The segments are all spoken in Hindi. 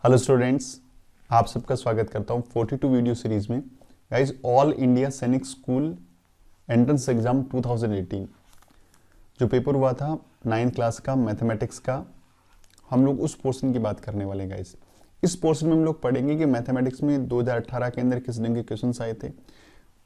हेलो स्टूडेंट्स, आप सबका स्वागत करता हूं 42 वीडियो सीरीज में। गाइस, ऑल इंडिया सैनिक स्कूल एंट्रेंस एग्जाम 2018 जो पेपर हुआ था 9th क्लास का मैथमेटिक्स का, हम लोग उस पोर्शन की बात करने वाले हैं। गाइस, इस पोर्शन में हम लोग पढ़ेंगे कि मैथमेटिक्स में 2018 के अंदर किस ढंग के क्वेश्चन आए थे,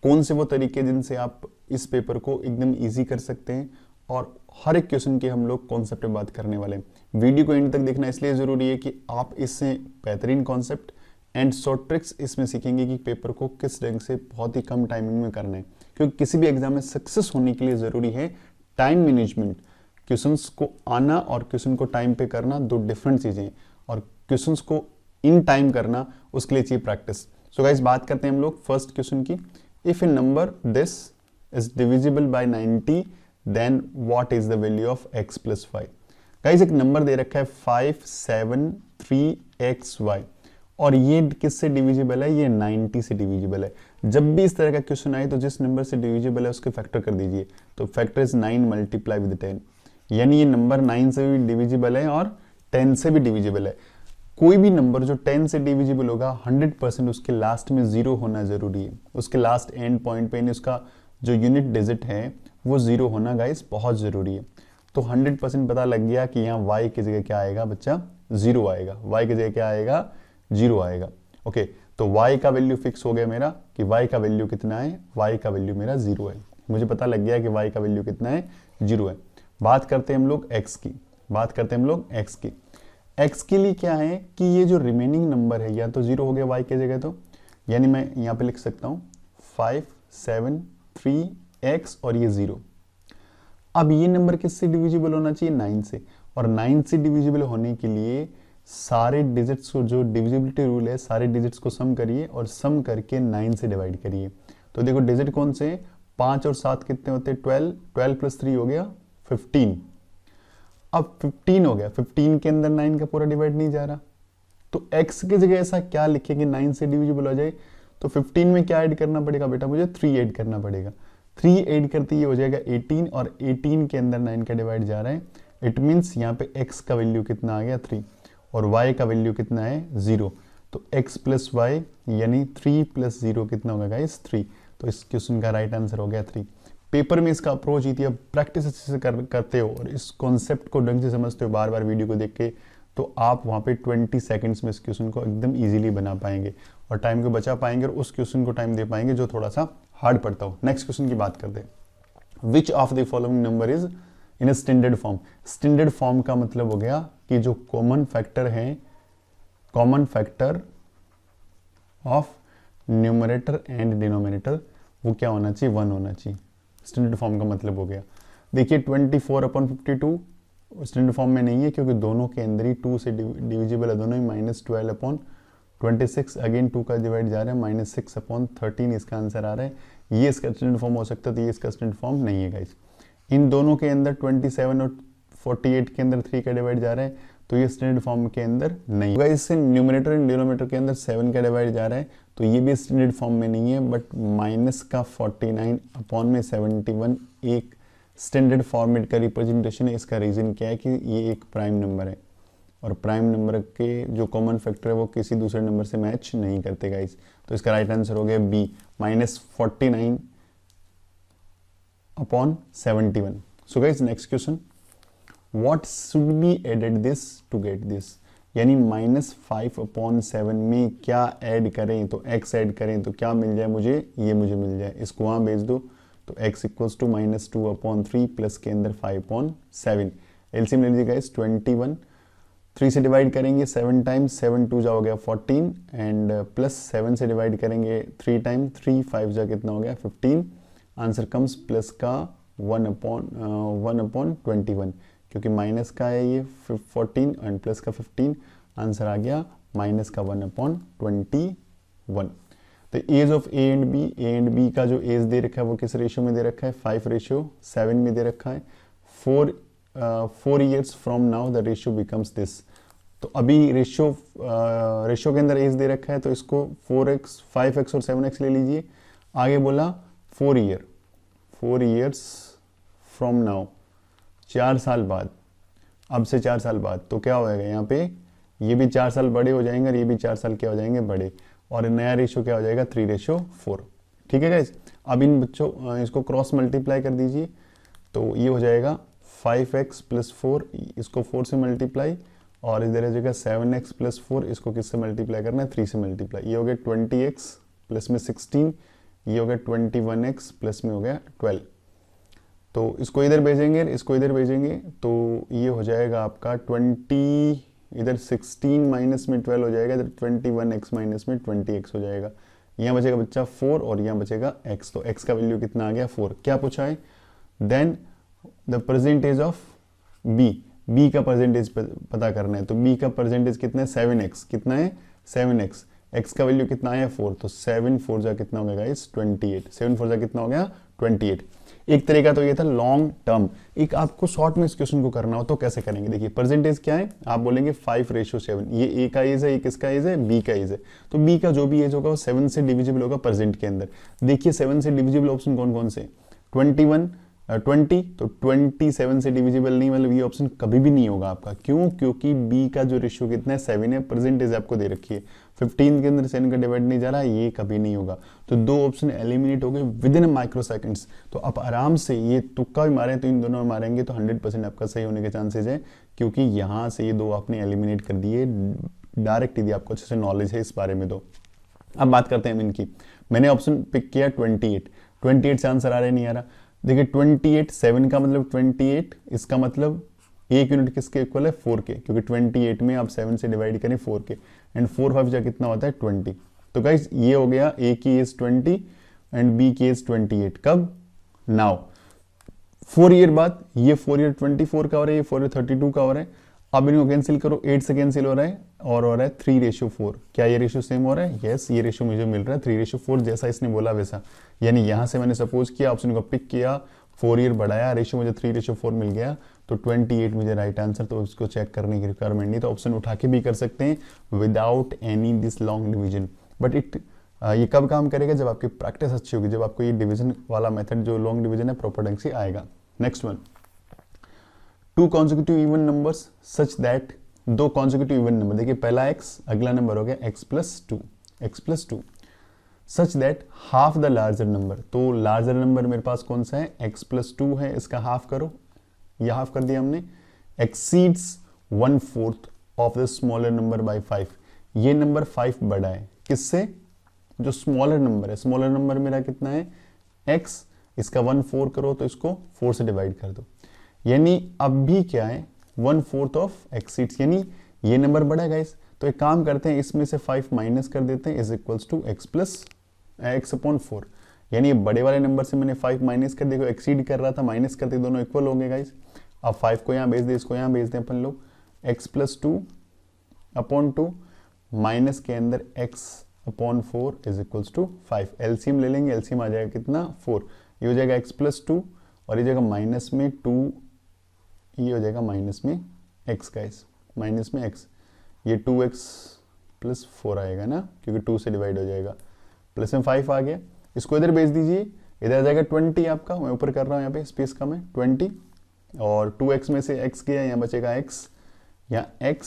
कौन से वो तरीके जिनसे आप इस पेपर को एकदम ईजी कर सकते हैं, और हर एक क्वेश्चन के हम लोग कॉन्सेप्ट पे बात करने वाले हैं। वीडियो को एंड तक देखना इसलिए ज़रूरी है कि आप इससे बेहतरीन कॉन्सेप्ट एंड शॉर्ट ट्रिक्स इसमें सीखेंगे कि पेपर को किस ढंग से बहुत ही कम टाइमिंग में करना है, क्योंकि किसी भी एग्जाम में सक्सेस होने के लिए ज़रूरी है टाइम मैनेजमेंट। क्वेश्चंस को आना और क्वेश्चन को टाइम पे करना दो डिफरेंट चीज़ें हैं, और क्वेश्चंस को इन टाइम करना उसके लिए चाहिए प्रैक्टिस। सो गाइस, बात करते हैं हम लोग फर्स्ट क्वेश्चन की। If a number this is divisible by 90 then what is the value of x plus y. Guys, एक नंबर दे रखा है 573xy और ये किससे डिविजिबल है? ये 90 से डिविजिबल है। जब भी इस तरह का क्वेश्चन आए तो जिस नंबर से डिविजिबल है उसके फैक्टर कर दीजिए। तो फैक्टर इज 9 मल्टीप्लाई विद 10, यानी ये नंबर 9 से भी डिविजिबल है और 10 से भी डिविजिबल है। कोई भी नंबर जो 10 से डिविजिबल होगा 100% उसके लास्ट में 0 होना जरूरी है। उसके लास्ट एंड पॉइंट पे उसका जो यूनिट डिजिट है वो 0 होना गाइस बहुत ज़रूरी है। तो 100% पता लग गया कि यहाँ y की जगह क्या आएगा बच्चा? 0 आएगा। y की जगह क्या आएगा? 0 आएगा। ओके, तो y का वैल्यू फिक्स हो गया मेरा कि y का वैल्यू कितना है? y का वैल्यू मेरा 0 है। मुझे पता लग गया कि y का वैल्यू कितना है? 0 है। बात करते हैं हम लोग x की। x के लिए क्या है कि ये जो रिमेनिंग नंबर है या तो 0 हो गया y की जगह, तो यानी मैं यहाँ पे लिख सकता हूँ 573x और ये 0। अब ये नंबर किससे डिविजिबल होना चाहिए? 9 से। और 9 से डिविजिबल होने के लिए सारे डिजिट्स को, जो डिविजिबिलिटी रूल है, सारे डिजिट्स को सम करिए और सम करके 9 से डिवाइड करिए। तो देखो डिजिट कौन से? 5 और 7 कितने होते हैं? 12। 12 प्लस 3 हो गया 15। अब 15 हो गया, 15 के अंदर 9 का पूरा डिवाइड नहीं जा रहा, तो x की जगह ऐसा क्या लिखे कि 9 से डिविजिबल हो जाए? तो 15 में क्या ऐड करना पड़ेगा बेटा? मुझे 3 ऐड करना पड़ेगा। 3 ऐड करते ये हो जाएगा 18, और 18 के अंदर 9 का डिवाइड जा रहा है। इट मीन्स यहाँ पे x का वैल्यू कितना आ गया? 3, और y का वैल्यू कितना है? 0। तो x प्लस वाई यानी 3 प्लस 0 कितना होगा गाइस? 3। तो इस क्वेश्चन का राइट आंसर हो गया 3। पेपर में इसका अप्रोच ही थी। अब प्रैक्टिस अच्छे से करते हो और इस कॉन्सेप्ट को ढंग से समझते हो बार बार वीडियो को देख के, तो आप वहाँ पे 20 सेकंड्स में इस क्वेश्चन को एकदम इजीली बना पाएंगे और टाइम को बचा पाएंगे और उस क्वेश्चन को टाइम दे पाएंगे जो थोड़ा सा हार्ड पड़ता हो। नेक्स्ट क्वेश्चन की बात करते हैं। Which of the following number is in a standard form? Standard form का मतलब हो गया कि जो कॉमन फैक्टर है, common factor of numerator and denominator, वो क्या होना चाहिए? 1 होना चाहिए। स्टैंडर्ड फॉर्म का मतलब हो गया। देखिए 24/52 स्टैंडर्ड फॉर्म में नहीं है, क्योंकि दोनों के अंदर ही 2 से डिविजिबल है, दोनों ही -12/26। अगेन 2 का डिवाइड जा रहा है, -6/13 इसका आंसर आ रहा है। ये इसका स्टैंडर्ड फॉर्म हो सकता है, तो ये इसका स्टैंडर्ड फॉर्म नहीं है गाइस। इन दोनों के अंदर 27 और 48 के अंदर 3 का डिवाइड जा रहा है, तो ये स्टैंडर्ड फॉर्म के अंदर नहीं है। इससे न्यूमरेटर एंड डिनोमिनेटर के अंदर 7 का डिवाइड जा रहा है, तो ये भी स्टैंडर्ड फॉर्म में नहीं है। बट -49/71 एक स्टैंडर्ड फॉर्मेट का रिप्रेजेंटेशन है। इसका रीज़न क्या है कि ये एक प्राइम नंबर है, और प्राइम नंबर के जो कॉमन फैक्टर है वो किसी दूसरे नंबर से मैच नहीं करते गाइस। तो इसका राइट आंसर हो गया B, -49/71। So guys, next question, what should be added this to get this? यानी -5/7 में क्या ऐड करें? तो x ऐड करें तो क्या मिल जाए मुझे? ये मुझे मिल जाए। इसको वहाँ भेज दो, तो x इक्वल्स टू -2/3 प्लस के अंदर 5/7। एलसीएम ले लीजिए गाइस, 21। 3 से डिवाइड करेंगे 7 टाइम्स, 7 2 जा हो गया 14, एंड प्लस 7 से डिवाइड करेंगे 3 टाइम, 3 5 जा कितना हो गया 15। आंसर कम्स प्लस का 1/21, क्योंकि माइनस का है ये 14 एंड प्लस का 15। आंसर आ गया माइनस का 1/21। तो age of A and B का जो एज दे रखा है वो किस रेशियो में दे रखा है? 5:7 में दे रखा है। 4 years from now the ratio becomes this. तो अभी रेशियो के अंदर एज दे रखा है, तो इसको 4x 5x और 7x ले लीजिए। आगे बोला 4 years फ्रॉम नाउ, 4 साल बाद, अब से 4 साल बाद, तो क्या होएगा यहाँ पे? ये भी 4 साल बड़े हो जाएंगे और ये भी 4 साल क्या हो जाएंगे, बड़े, और नया रेशो क्या हो जाएगा, 3:4। ठीक है गाइस। अब इन बच्चों इसको क्रॉस मल्टीप्लाई कर दीजिए, तो ये हो जाएगा 5x + 4, इसको 4 से मल्टीप्लाई, और इधर हो जाएगा 7x + 4, इसको किससे मल्टीप्लाई करना है, 3 से मल्टीप्लाई। ये हो गया 20x प्लस में 16, ये हो गया 21x प्लस में हो गया 12। तो इसको इधर भेजेंगे, इसको इधर भेजेंगे, तो ये हो जाएगा आपका 20, इधर 16 माइनस में 12 हो जाएगा, इधर 21x माइनस में 20x हो जाएगा। यहाँ बचेगा बच्चा 4 और यहाँ बचेगा x, तो x का वैल्यू कितना आ गया, 4। क्या पूछा है, then the percentage of b का परसेंटेज पता करना है, तो b का परसेंटेज कितना है, 7x, कितना है 7x, x का वैल्यू कितना आया 4, तो 7 4 जा कितना हो गया गाइस, 28, 7 4 जा कितना हो गया 28। एक तरीका तो ये था लॉन्ग टर्म। एक आपको शॉर्ट में इस क्वेश्चन को करना हो तो कैसे करेंगे, देखिए परसेंटेज क्या है, आप बोलेंगे 5:7, ये ए का एज है, ये किसका एज है, बी का एज है, तो बी का जो भी एज होगा वो 7 से डिविजिबल होगा परसेंट के अंदर। देखिए 7 से डिविजिबल ऑप्शन कौन कौन से, 20, तो 27 से डिविजिबल नहीं, मतलब ये ऑप्शन कभी भी नहीं होगा आपका। क्यों, क्योंकि बी का जो रेशियो कितना है 7 है, परसेंटेज आपको दे रखी है, 15 के अंदर 7 का डिवाइड नहीं जा रहा, ये कभी नहीं होगा। तो 2 ऑप्शन एलिमिनेट हो गए विद इन माइक्रो सेकेंड्स। तो आप आराम से ये तुक्का भी मारें तो इन दोनों में मारेंगे तो 100% आपका सही होने के चांसेज है, क्योंकि यहाँ से ये 2 आपने एलिमिनेट कर दिए डायरेक्ट, यदि आपको अच्छे से नॉलेज है इस बारे में। तो अब बात करते हैं इनकी। मैंने ऑप्शन पिक किया 28 से आंसर आ रहा है, नहीं आ रहा। देखिए 28, 7 का मतलब 28, इसका मतलब 1 यूनिट किसके इक्वल है, 4 के, क्योंकि 28 में आप 7 से डिवाइड करें 4 के, एंड 4 5 जा कितना होता है 20। तो गाइस ये हो गया, ए की एज 20 एंड बी की एज 28। कब, नाउ 4 ईयर बाद, ये 4 ईयर 24 का हो रहा है, ये 4 ईयर 32 का हो रहा है। अब इनको कैंसिल करो, 8 से कैंसिल हो रहा है और हो रहा है 3:4। क्या ये रेशियो सेम हो रहा है, यस, ये रेशियो मुझे मिल रहा है 3:4, जैसा इसने बोला वैसा। यानी यहाँ से मैंने सपोज किया, ऑप्शन को पिक किया, 4 ईयर बढ़ाया, रेशियो मुझे 3:4 मिल गया, तो 28 मुझे राइट आंसर। तो उसको चेक करने की रिक्वायरमेंट नहीं, तो ऑप्शन उठा के भी कर सकते हैं without any this long division. But ये कब काम करेगा, जब आपकी प्रैक्टिस अच्छी होगी, जब आपको ये डिवीजन वाला मेथड जो लॉन्ग डिवीजन है प्रॉपर ढंग से आएगा। Next one, 2 consecutive even numbers such that, 2 consecutive even number, देखिए पहला x, अगला नंबर हो गया x + 2 such that half the larger number. तो लार्जर नंबर मेरे पास कौन सा है, x + 2 है, इसका हाफ करो, यह हाफ कर दिया हमने, exceeds 1/4 of the smaller number by 5। ये नंबर 5 बड़ा है किससे, जो स्मॉलर नंबर है, स्मॉलर नंबर मेरा कितना है x, इसका 1/4 करो तो इसको 4 से डिवाइड कर दो, यानी अब भी क्या है 1/4 ऑफ एक्सीड्स, यानी ये नंबर बड़ा है गाइस। तो एक काम करते हैं, इसमें से 5 माइनस कर देते हैं, इज इक्वल्स टू x/4, यानी ये बड़े वाले नंबर से मैंने 5 माइनस कर, देखो एक्सीड कर रहा था, माइनस करते दोनों इक्वल होंगे गाइस। अब 5 को यहाँ भेज दे, इसको यहाँ भेज दें अपन लोग, x+2/2 माइनस के अंदर x/4 is equals to 5। LCM ले लेंगे, एलसीएम आ जाएगा कितना 4, ये हो जाएगा x+2 और ये जाएगा माइनस में 2, ये हो जाएगा माइनस में x गाइस, माइनस में x, ये 2x+4 आएगा ना, क्योंकि 2 से डिवाइड हो जाएगा, प्लस में 5 आ गया, इसको इधर भेज दीजिए, इधर आ जाएगा 20 आपका, मैं ऊपर कर रहा हूँ यहाँ पे स्पेस कम है 20, और 2x में से x गया, यहाँ बचेगा x, यहाँ x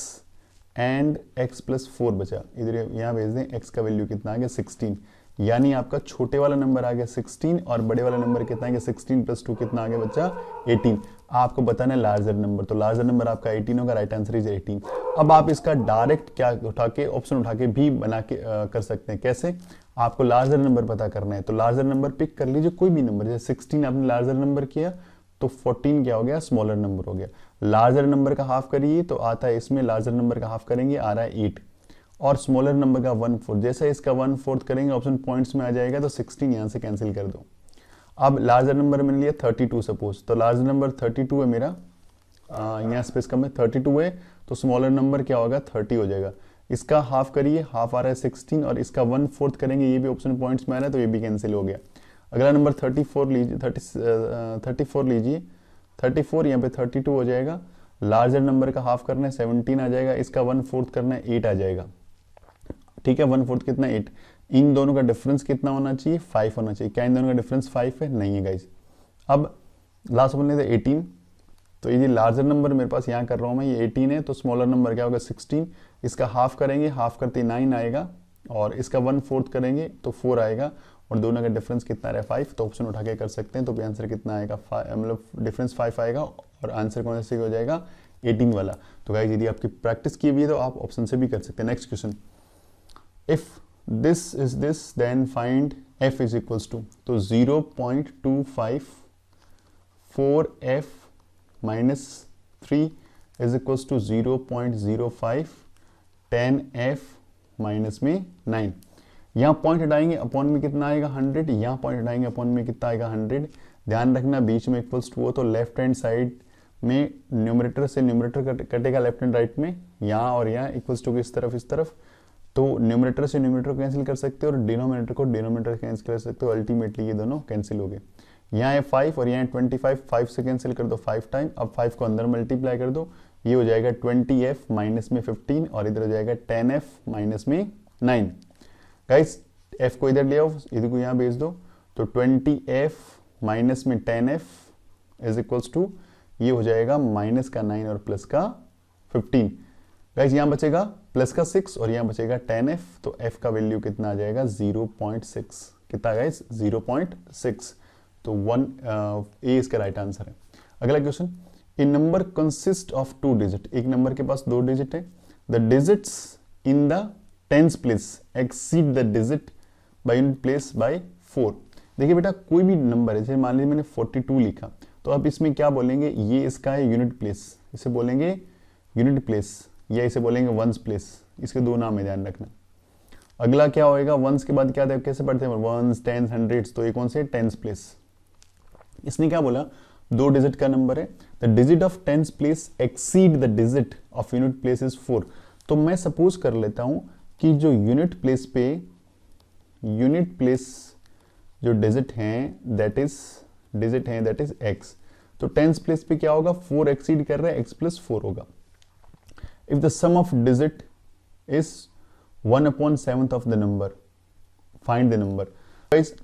एंड x+4 बचा, इधर यहाँ भेज दें, x का वैल्यू कितना आ गया 16, यानी आपका छोटे वाला नंबर आ गया 16 और बड़े वाला नंबर कितना आ गया 16 + 2 कितना आ गया बच्चा 18। आपको बताना है लार्जर नंबर, तो लार्जर नंबर आपका 18 होगा, राइट आंसर इज 18। अब आप इसका डायरेक्ट क्या उठा के ऑप्शन उठा के भी बना के कर सकते हैं, कैसे, आपको लार्जर नंबर पता करना है, तो लार्जर नंबर पिक कर लीजिए कोई भी नंबर, जैसे 16 आपने लार्जर नंबर किया तो 14 क्या हो गया, स्मॉलर नंबर हो गया। लार्जर नंबर का हाफ करिए तो आता है इसमें, लार्जर नंबर का हाफ करेंगे आ रहा है 8, और स्मॉलर नंबर का 1/4, जैसे इसका 1/4 करेंगे ऑप्शन पॉइंट्स में आ जाएगा, तो 16 यहाँ से कैंसिल कर दो। अब लार्जर नंबर मैंने लिया 32 सपोज, तो लार्जर नंबर 32 है मेरा, यहाँ स्पेस कम है, 32 है, तो स्मॉलर नंबर क्या होगा 30 हो जाएगा। इसका हाफ करिए, हाफ आ रहा है 16, और इसका 1/4 करेंगे, ये भी ऑप्शन पॉइंट्स में आ रहा है, तो ये भी कैंसिल हो गया। अगला नंबर 34 लीजिए, 34 लीजिए, 34 यहाँ पे 32 हो जाएगा, लार्जर नंबर का हाफ करना है 17 आ जाएगा, इसका 1/4 करना है 8 आ जाएगा, ठीक है, 1/4 कितना 8, इन दोनों का डिफरेंस कितना होना चाहिए 5 होना चाहिए, क्या इन दोनों का डिफरेंस 5 है, नहीं है गाइस। अब लास्ट वन लेते 18, तो ये लार्जर नंबर मेरे पास यहाँ कर रहा हूँ मैं, ये 18 है, तो स्मॉलर नंबर क्या होगा 16। इसका हाफ करेंगे, हाफ करते 9 आएगा, और इसका 1/4 करेंगे तो 4 आएगा, और दोनों का डिफरेंस कितना रहा 5। तो ऑप्शन उठा के कर सकते हैं, तो आंसर कितना आएगा, मतलब डिफरेंस 5 आएगा, और आंसर कौन सा हो जाएगा 18 वाला। तो गाइस यदि आपकी प्रैक्टिस की हुई है तो आप ऑप्शन से भी कर सकते हैं। Next question, if this is this then find f is equals to, तो 0.254f minus 3 is equals to 0.05 10f minus में 9। यहाँ पॉइंट हटाएंगे, अपॉन में कितना आएगा 100, यहाँ पॉइंट हटाएंगे, अपॉन में कितना आएगा 100। ध्यान रखना बीच में इक्वल्स टू हो तो लेफ्ट हैंड साइड में न्यूमरेटर से न्यूमरेटर कटेगा लेफ्ट हैंड राइट में, यहाँ और यहाँ इक्वल्स टू इस तरफ इस तरफ, तो न्यूमरेटर से न्यूमरेटर कैंसिल कर सकते हो और डिनोमिनेटर को डिनोमिनेटर कैंसिल कर सकते हो, अल्टीमेटली ये दोनों कैंसिल हो गए। यहाँ है 5 और यहाँ है 25, 5 से कैंसिल कर दो 5 टाइम, अब 5 को अंदर मल्टीप्लाई कर दो, ये हो जाएगा 20f माइनस में 15, और इधर हो जाएगा 10f माइनस में 9। गाइस f को इधर ले आओ, इधर को यहाँ भेज दो, तो 20f माइनस में 10f इज इक्वल्स टू, ये हो जाएगा माइनस का 9 और प्लस का 15। गाइस यहाँ बचेगा प्लस का 6 और यहाँ बचेगा 10f, तो f का वैल्यू कितना आ जाएगा 0.6। कितना गाइस 0.6, तो 1 ए इसका राइट आंसर है। अगला question, A number consist of 2 digit, एक नंबर के पास 2 डिजिट है, the digits in the tens place exceed the digit by unit place by 4। देखिए बेटा कोई भी नंबर है, जैसे मान लीजिए मैंने 42 लिखा, तो आप इसमें क्या बोलेंगे, ये इसका है यूनिट प्लेस, इसे बोलेंगे यूनिट प्लेस, या इसे बोलेंगे वंस प्लेस, इसके 2 नाम है ध्यान रखना। अगला क्या होएगा, वंस के बाद क्या था, कैसे पढ़ते हैं वंस टेंस हंड्रेड्स, तो ये कौन से टेंस प्लेस। इसने क्या बोला 2 डिजिट का नंबर है, the digit of tens place exceed the digit of unit place is 4। तो मैं सपोज कर लेता हूं कि जो यूनिट प्लेस पे यूनिट प्लेस जो डिजिट हैं दैट इज x, तो टेंस प्लेस पे क्या होगा 4 एक्सीड कर रहा है, x प्लस 4 होगा। If the sum of digit is 1/7 of the number, find the number. Guys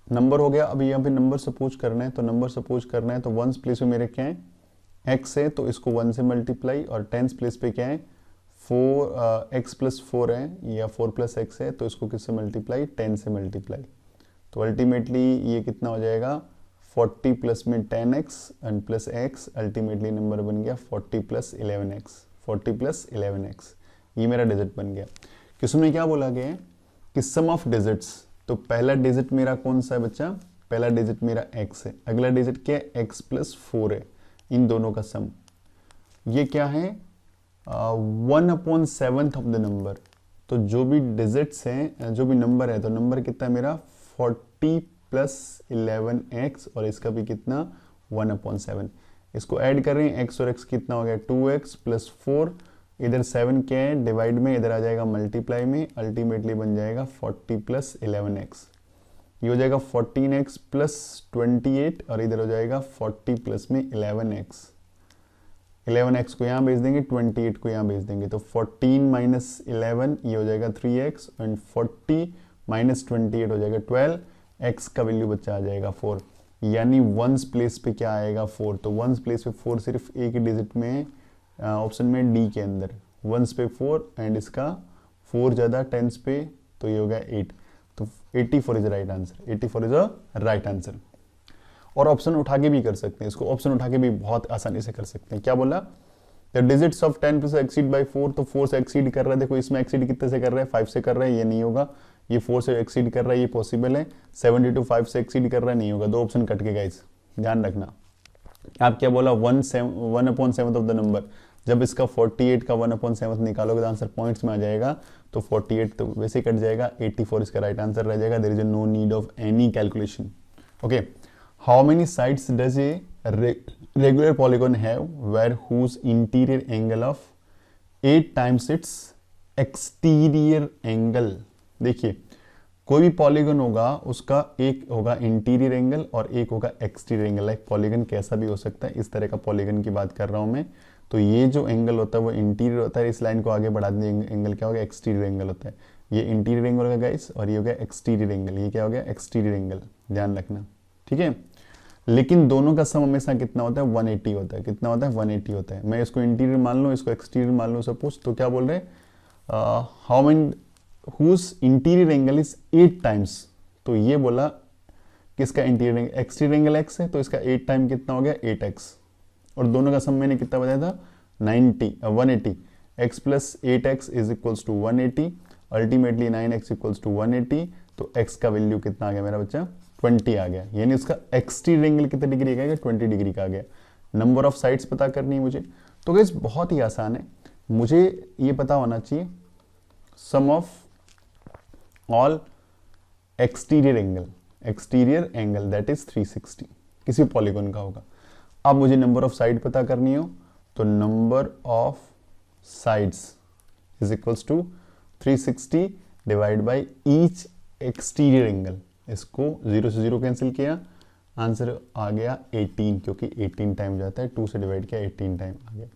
number हो गया, अभी यहाँ पे नंबर सपोज करना है, तो नंबर सपोज करना है, तो वंस प्लेस पे मेरे क्या है x है, तो इसको 1 से मल्टीप्लाई, और टेंस प्लेस पे क्या है 4 x प्लस 4 है, या 4 प्लस x है, तो इसको किससे मल्टीप्लाई 10 से मल्टीप्लाई, तो अल्टीमेटली ये कितना हो जाएगा 40 प्लस में 10x and plus x, ultimately number बन गया 40 प्लस 11x, 40 प्लस 11x, ये मेरा डिजिट बन गया। क्वेश्चन में क्या बोला गया है कि सम ऑफ डिजिट्स, तो पहला डिजिट मेरा कौन सा है बच्चा, पहला डिजिट मेरा x है, अगला डिजिट क्या है x प्लस 4 है, इन दोनों का सम ये क्या है 1/7 ऑफ द नंबर। तो जो भी डिजिट्स हैं, जो भी नंबर है, तो नंबर कितना है मेरा 40 प्लस 11x, और इसका भी कितना 1/7। इसको ऐड कर रहे हैं, x और x कितना हो गया 2x प्लस 4, इधर 7 क्या है डिवाइड में, इधर आ जाएगा मल्टीप्लाई में, अल्टीमेटली बन जाएगा 40 प्लस 11x, ये हो जाएगा 14x प्लस 28, और इधर हो जाएगा 40 प्लस में 11x, 11x को यहाँ भेज देंगे, 28 को यहाँ भेज देंगे, तो 14 माइनस 11 ये हो जाएगा 3x, एंड 40 माइनस 28 हो जाएगा 12, x का वैल्यू बच्चा आ जाएगा 4, यानी वंस प्लेस पे क्या आएगा 4, तो वंस प्लेस पे 4 सिर्फ एक ही डिजिट में, ऑप्शन में डी के अंदर वंस पे 4, एंड इसका 4 ज़्यादा टेंस पे, तो ये हो गया 8, तो 84 is right answer, 84 is a right answer. और ऑप्शन उठा के भी कर सकते हैं, इसको ऑप्शन उठा के भी बहुत आसानी से कर सकते हैं। क्या बोला, the digits of 10 plus exceed by 4, तो 4 से एक्सीड कर रहा है, देखो इसमें एक्सीड कितने से कर रहा है 5 से कर रहा है, ये नहीं होगा, ये 4 से एक्सीड कर रहा है, ये पॉसिबल है, 72 5 से एक्सीड कर रहा है, नहीं होगा, 2 ऑप्शन कट के गाइस ध्यान रखना। आप क्या बोला 1/7 ऑफ द नंबर, जब इसका 48 का 1/7 निकालोगे तो आंसर पॉइंट्स में आ जाएगा, तो 48 तो वैसे कट जाएगा, 84 इसका राइट आंसर रह जाएगा, there is no need of any calculation. Okay, how many sides does a regular polygon have where whose interior angle of 8 times its exterior angle. देखिए कोई भी पॉलीगन होगा उसका एक होगा इंटीरियर एंगल और एक होगा एक्सटीरियर एंगल। लाइक पॉलीगन कैसा भी हो सकता है, इस तरह का पॉलीगन की बात कर रहा हूं मैं, तो ये जो एंगल होता है वो इंटीरियर होता है, इस लाइन को आगे बढ़ा देंगे एंगल क्या होगा एक्सटीरियर एंगल होता है, ये इंटीरियर एंगल होगा गाइस, और ये हो गया एक्सटीरियर एंगल, ये क्या हो गया एक्सटीरियर एंगल, ध्यान रखना, ठीक है। लेकिन दोनों का सम हमेशा कितना होता है, 180 होता है। कितना होता है, 180 होता है। मैं इसको इंटीरियर मान लूँ, इसको एक्सटीरियर मान लूँ सपोज, तो क्या बोल रहे हैं, how many whose interior angle is 8 times. तो ये बोला किसका interior angle, exterior angle x है, तो इसका 8 टाइम कितना हो गया, 8x। और दोनों का सम मैंने कितना बताया था, 180। x plus 8x is equals to 180, ultimately 9x equals to 180। तो x का वैल्यू कितना आ गया मेरा बच्चा, 20 आ गया। यानी उसका एक्सटीरियर एंगल कितने डिग्री का आ गया, 20 डिग्री का आ गया। नंबर ऑफ साइड्स पता करनी है मुझे। तो गाइस बहुत ही आसान है, मुझे ये पता होना चाहिए sum of all exterior angle that is 360, किसी पॉलीगॉन का होगा। अब मुझे नंबर ऑफ साइड पता करनी हो, तो number of sides is equals to 360 divide by each exterior angle. इसको 0 से 0 कैंसिल किया, आंसर आ गया 18, क्योंकि 18 टाइम जाता है, 2 से डिवाइड किया 18 टाइम आ गया।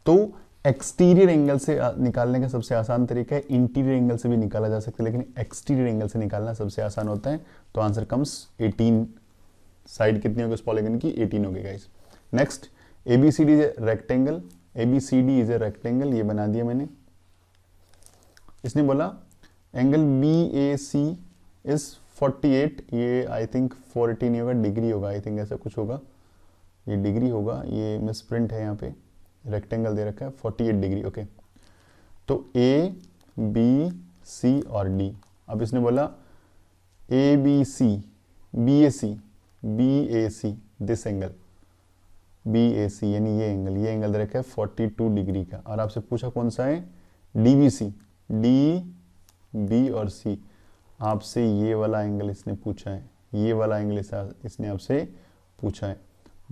तो एक्सटीरियर एंगल से निकालने का सबसे आसान तरीका है, इंटीरियर एंगल से भी निकाला जा सकता है, लेकिन एक्सटीरियर एंगल से निकालना सबसे आसान होता है। तो आंसर कम्स 18। साइड कितनी होगी उस पॉलीगन की, 18 होगी guys. Next, ABCD is a rectangle. ABCD is a rectangle, ये बना दिया मैंने। इसने बोला एंगल BAC इज 48, ये आई थिंक 480 नहीं होगा, डिग्री होगा, आई थिंक ऐसा कुछ होगा, ये डिग्री होगा, ये मिस प्रिंट है यहाँ पे, रेक्टेंगल दे रखा है 48 डिग्री। ओके, तो ABC और D। अब इसने बोला ABC BAC this angle BAC, यानी ये एंगल दे रखा है 42 डिग्री का। और आपसे पूछा कौन सा है, DBC, D, B और C। आपसे ये वाला एंगल इसने पूछा है, ये वाला एंगल इसने आपसे पूछा है।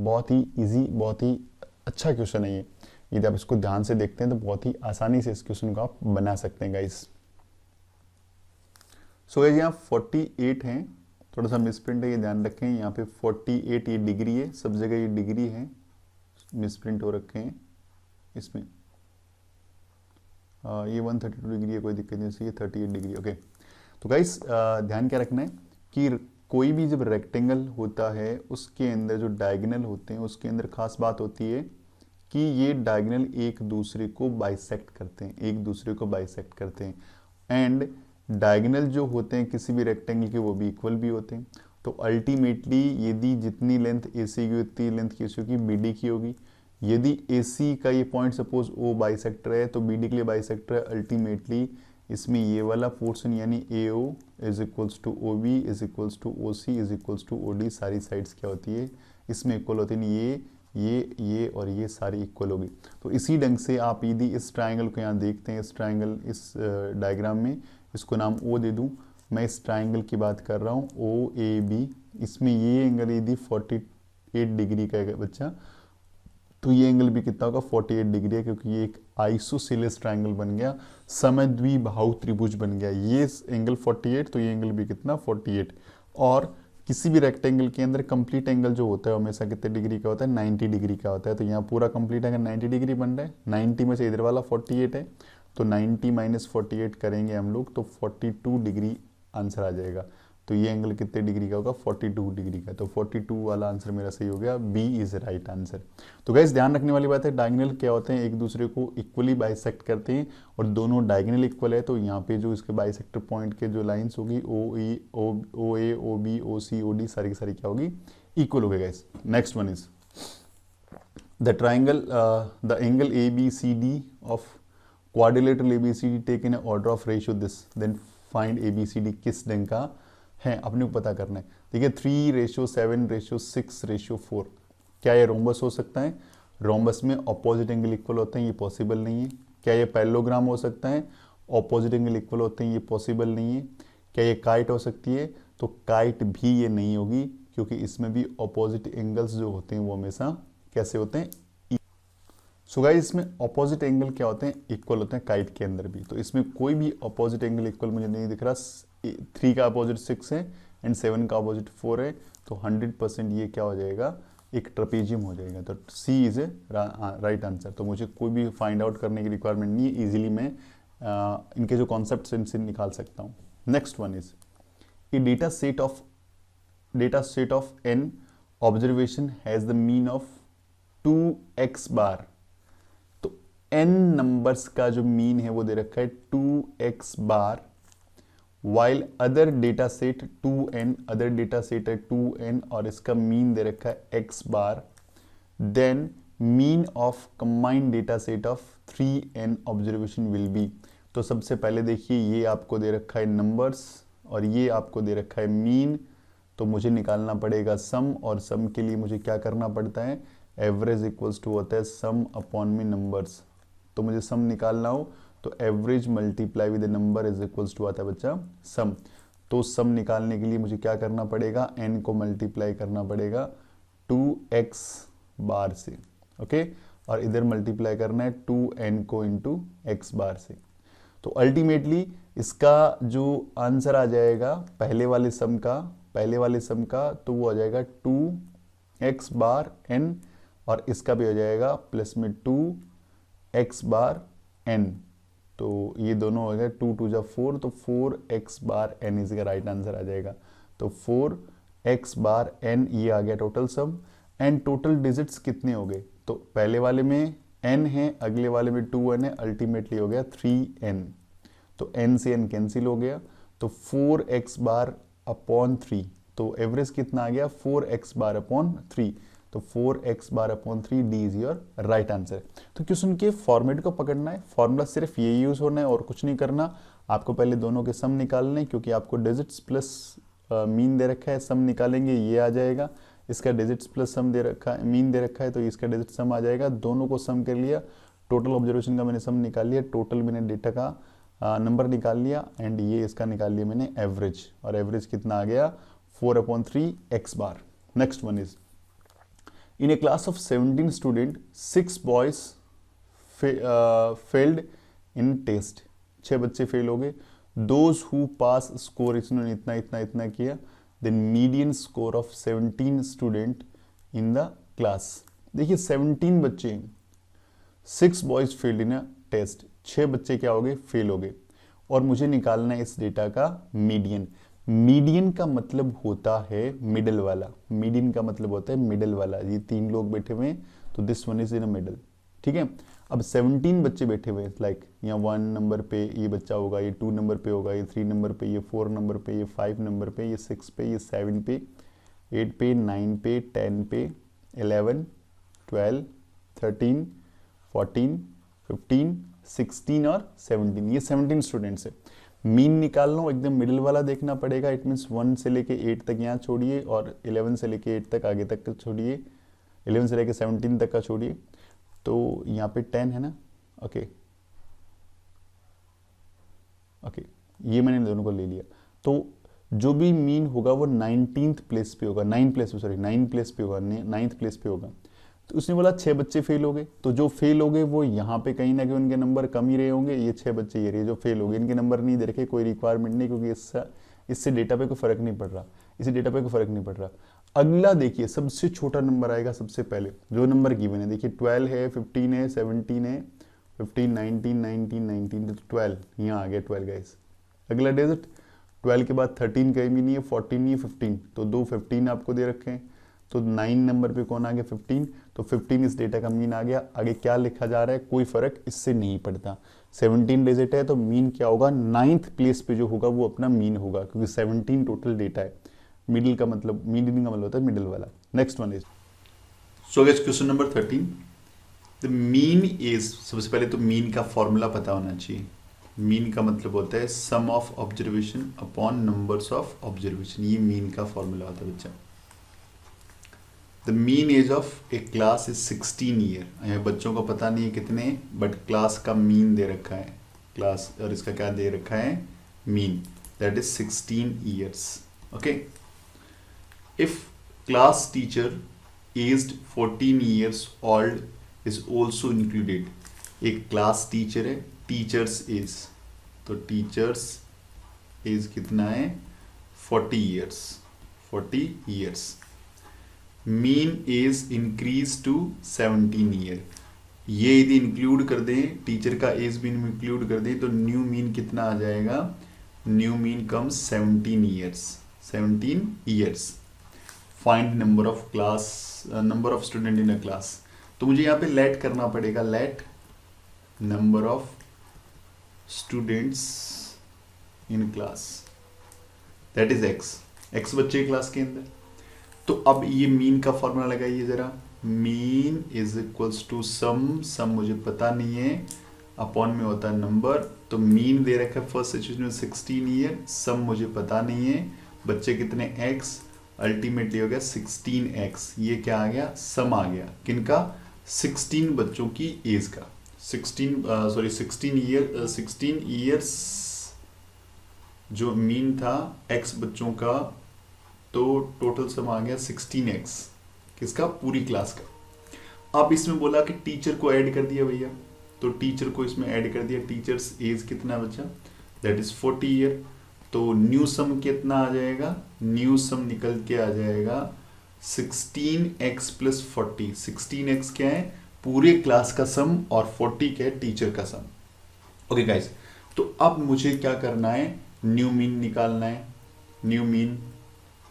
बहुत ही इजी, बहुत ही अच्छा क्वेश्चन है ये। यदि आप इसको ध्यान से देखते हैं तो बहुत ही आसानी से इस क्वेश्चन को आप बना सकते हैं गाइस। सो गाइस यहाँ 48 है, थोड़ा सा मिसप्रिंट है, ये ध्यान रखें। यहाँ पे 48 ये डिग्री है, सब जगह ये डिग्री है, मिसप्रिंट हो रखे हैं इसमें। ये 132 डिग्री है, कोई दिक्कत नहीं, ये 38 डिग्री। ओके, तो गाइस ध्यान क्या रखना है कि कोई भी जब रेक्टेंगल होता है उसके अंदर जो डायगोनल होते हैं उसके अंदर खास बात होती है कि ये डायगोनल एक दूसरे को बाइसेक्ट करते हैं, एंड डायगोनल जो होते हैं किसी भी रेक्टेंगल के वो भी इक्वल भी होते हैं। तो अल्टीमेटली यदि जितनी लेंथ AC की उतनी लेंथ किसी की BD की होगी। यदि AC का ये पॉइंट सपोज O बाइसेक्टर है तो BD के लिए बाइसेक्टर है। अल्टीमेटली इसमें ये वाला पोर्शन यानी AO is equals to OB is equals to OC is equals to OD, सारी साइड्स क्या होती है इसमें इक्वल होती है। ये और ये सारी इक्वल होगी। तो इसी ढंग से आप यदि इस ट्राइंगल को यहाँ देखते हैं, इस ट्राइंगल इस डायग्राम में इसको नाम O दे दूँ, मैं इस ट्राइंगल की बात कर रहा हूँ OAB। इसमें ये एंगल यदि 48 डिग्री का है बच्चा, तो ये एंगल भी कितना होगा, 48 डिग्री है, क्योंकि ये एक आइसोसेलेस ट्राइंगल बन गया, समद्विबाहु त्रिभुज बन गया। ये एंगल 48, तो ये एंगल भी कितना 48। और किसी भी रेक्टेंगल के अंदर कंप्लीट एंगल जो होता है हमेशा कितने डिग्री का होता है, 90 डिग्री का होता है। तो यहाँ पूरा कंप्लीट एंगल 90 डिग्री बन रहा है, 90 में से इधर वाला 48 है, तो 90 माइनस 48 करेंगे हम लोग तो 42 डिग्री आंसर आ जाएगा। तो ये एंगल कितने डिग्री का होगा, 42 डिग्री का। तो 42 वाला आंसर मेरा सही हो गया, B इज राइट आंसर। तो गाइस ध्यान रखने वाली बात है, डायगोनल क्या होते हैं, एक दूसरे को इक्वली बाइसेक्ट करते हैं, और दोनों डायगोनल इक्वल है। तो यहाँ पे जो इसके बाइसेक्टर पॉइंट के जो लाइंस होगी OA OB OC OD सारी की सारी क्या होगी, इक्वल हो गए guys. Next one is the triangle the angle ABCD of quadrilateral ABCD taken a order of ratio this, then find ABCD किस ढंग का है, अपने को पता करना है। ठीक है, 3:7:6:4। क्या ये रोम्बस हो सकता है, रोम्बस में ऑपोजिट एंगल इक्वल होते हैं, ये पॉसिबल नहीं है। क्या ये पैरेललोग्राम हो सकता है, ऑपोजिट एंगल इक्वल होते हैं, ये पॉसिबल नहीं है। क्या ये काइट हो सकती है, तो काइट भी ये नहीं होगी, क्योंकि इसमें भी ऑपोजिट एंगल्स जो होते हैं वो हमेशा कैसे होते हैं, सो गाइस इसमें ऑपोजिट एंगल क्या होते हैं, इक्वल होते हैं काइट के अंदर भी। तो इसमें कोई भी ऑपोजिट एंगल इक्वल मुझे नहीं दिख रहा। 3 का अपोजिट 6 है एंड 7 का अपोजिट 4 है, तो 100% ये क्या हो जाएगा, एक ट्रपेजियम हो जाएगा। तो C is a right answer. तो मुझे कोई भी फाइंड आउट करने की रिक्वायरमेंट नहीं है, इजीली मैं इनके जो कॉन्सेप्ट इनसे निकाल सकता हूँ। Next one is a data set of n observation has the mean of 2x बार। तो n नंबर्स का जो मीन है वो दे रखा है 2x bar, while other data set 2n, other data set है 2n और इसका मीन दे रखा है x bar, then mean of combined data set of 3n observation will be. तो सबसे पहले देखिए ये आपको दे रखा है नंबर्स और ये आपको दे रखा है मीन, तो मुझे निकालना पड़ेगा सम, और सम के लिए मुझे क्या करना पड़ता है, एवरेज इक्वल्स टू होता है सम अपॉन में नंबर्स। तो मुझे सम निकालना हो तो average multiply with number is equals to आता है बच्चा सम। तो सम निकालने के लिए मुझे क्या करना पड़ेगा, n को मल्टीप्लाई करना पड़ेगा 2x बार से, ओके, और इधर मल्टीप्लाई करना है 2n को इंटू x बार से। तो अल्टीमेटली इसका जो आंसर आ जाएगा पहले वाले सम का तो वो आ जाएगा 2x बार n, और इसका भी हो जाएगा प्लस में 2x बार n। तो ये दोनों हो गए 2 2 जा 4, तो 4x बार n इसका राइट आंसर आ जाएगा। तो 4x बार n ये आ गया total sum. And total digits कितने हो गए, तो पहले वाले में n है, अगले वाले में 2n है, अल्टीमेटली हो गया 3n। तो n से n कैंसिल हो गया, तो 4x बार अपॉन 3, तो एवरेज कितना आ गया 4x बार अपॉन 3, तो 4x bar upon 3 D is your right answer. तो क्वेश्चन के फॉर्मेट को पकड़ना है, फॉर्मूला सिर्फ ये यूज होना है और कुछ नहीं करना। आपको पहले दोनों के सम निकालने हैं, क्योंकि आपको डिजिट्स प्लस मीन दे रखा है, सम निकालेंगे ये आ जाएगा, इसका डिजिट्स प्लस सम दे रखा है, मीन दे रखा है तो इसका डिजिट सम आ जाएगा। दोनों को सम कर लिया, टोटल ऑब्जर्वेशन का मैंने सम निकाल लिया, टोटल मैंने डेटा का नंबर निकाल लिया, एंड ये इसका निकाल लिया मैंने एवरेज, और एवरेज कितना आ गया 4/3 x बार। Next one is in a class of 17 student 6 boys failed in test, 6 बच्चे फेल हो गए। दोज हु पास स्कोर, इसने इतना इतना इतना किया, then median score of 17 student in the class. देखिए 17 बच्चे, 6 boys failed in a test, 6 बच्चे क्या हो गए, फेल हो गए, और मुझे निकालना है इस डेटा का मीडियन। मीडियन का मतलब होता है मिडल वाला, मीडियन का मतलब होता है मिडल वाला। ये 3 लोग बैठे हुए हैं तो this one is in a middle, ठीक है। अब 17 बच्चे बैठे हुए हैं, लाइक यहाँ 1 नंबर पे ये बच्चा होगा, ये 2 नंबर पे होगा, ये 3 नंबर पे, ये 4 नंबर पे, ये 5 नंबर पे, ये 6 पे, ये 7 पे, 8 पे, 9 पे, 10 पे, 11, 12, 13, 14, 15, 16 और 17, ये 17 स्टूडेंट्स है। मीन निकालना हो, एकदम मिडिल वाला देखना पड़ेगा। इट मीन्स 1 से लेके 8 तक यहाँ छोड़िए, और 11 से लेके 8 तक आगे तक छोड़िए, 11 से लेके 17 तक का छोड़िए, तो यहाँ पे 10 है ना, ओके ओके, ये मैंने दोनों को ले लिया। तो जो भी मीन होगा वो 19th प्लेस पे होगा, 9 प्लेस पे होगा, 9th प्लेस पे होगा। तो उसने बोला 6 बच्चे फेल हो गए, तो जो फेल हो गए वो यहाँ पे कहीं ना कहीं उनके नंबर कम ही रहे होंगे। ये 6 बच्चे ये रहे जो फेल हो गए, इनके नंबर नहीं दे रखे, कोई रिक्वायरमेंट नहीं, क्योंकि इससे डेटा पे कोई फर्क नहीं पड़ रहा। अगला देखिए, सबसे छोटा नंबर आएगा सबसे पहले, जो नंबर गिवन है, देखिए 12 है, 15 है, 17 है, 15, 19, तो 12 यहाँ आ गया 12 गाइस। अगला डिजिट 12 के बाद 13 कहीं भी नहीं है, 14 नहीं है, 15, तो 2 15 आपको दे रखे हैं। तो 9 नंबर पे कौन आ गया, 15, तो 15 इस डेटा का मीन आ गया। आगे क्या लिखा जा रहा है कोई फर्क इससे नहीं पड़ता। 17 डिजिट है तो मीन क्या होगा, 9th प्लेस पे जो होगा वो अपना मीन होगा, क्योंकि 17 टोटल डेटा है। मीडियन का मतलब होता है मिडिल वाला। Next one is, so guys question number 13, the mean is, सबसे पहले तो मीन का फॉर्मूला पता होना चाहिए। मीन का मतलब होता है sum of observation upon numbers of observation, ये मीन का फॉर्मूला होता है बच्चा। The mean age of a class is 16 year, बच्चों को पता नहीं है कितने, बट क्लास का मीन दे रखा है, क्लास और इसका क्या दे रखा है, mean, that is 16 years, okay. If class teacher aged 14 years old is also included, एक क्लास टीचर है, टीचर्स एज, तो टीचर्स एज कितना है 40 years. Mean age increase to 17 year, ये यदि इंक्लूड कर दें, टीचर का एज भी इंक्लूड कर दें, तो न्यू मीन कितना आ जाएगा, new mean comes 17 years. Find number of student in a class. तो मुझे यहाँ पे लेट करना पड़ेगा, let number of students in class, that is x बच्चे क्लास के अंदर। तो अब ये मीन का फॉर्मूला लगाइए जरा, mean is equals to some मुझे पता नहीं है, अपॉन में होता है नंबर। तो मीन दे रखा है फर्स्ट सिचुएशन में 16 ईयर, सम मुझे पता नहीं है, बच्चे कितने एक्स, अल्टीमेटली हो गया 16x। ये क्या आ गया, सम आ गया किनका, 16 बच्चों की एज का, 16 ईयर्स जो मीन था x बच्चों का, तो टोटल सम आ गया 16x किसका, पूरी क्लास का। अब इसमें बोला कि टीचर को ऐड कर दिया भैया, तो टीचर को इसमें ऐड कर दिया, टीचर्स एज कितना बचा, दैट इज 40 ईयर। तो न्यू सम कितना आ जाएगा, न्यू सम निकल के आ जाएगा 16x प्लस 40। 16x क्या है, पूरे क्लास का सम, और 40 क्या है, टीचर का सम। ओके गाइस, तो अब मुझे क्या करना है, न्यू मीन निकालना है, न्यू मीन।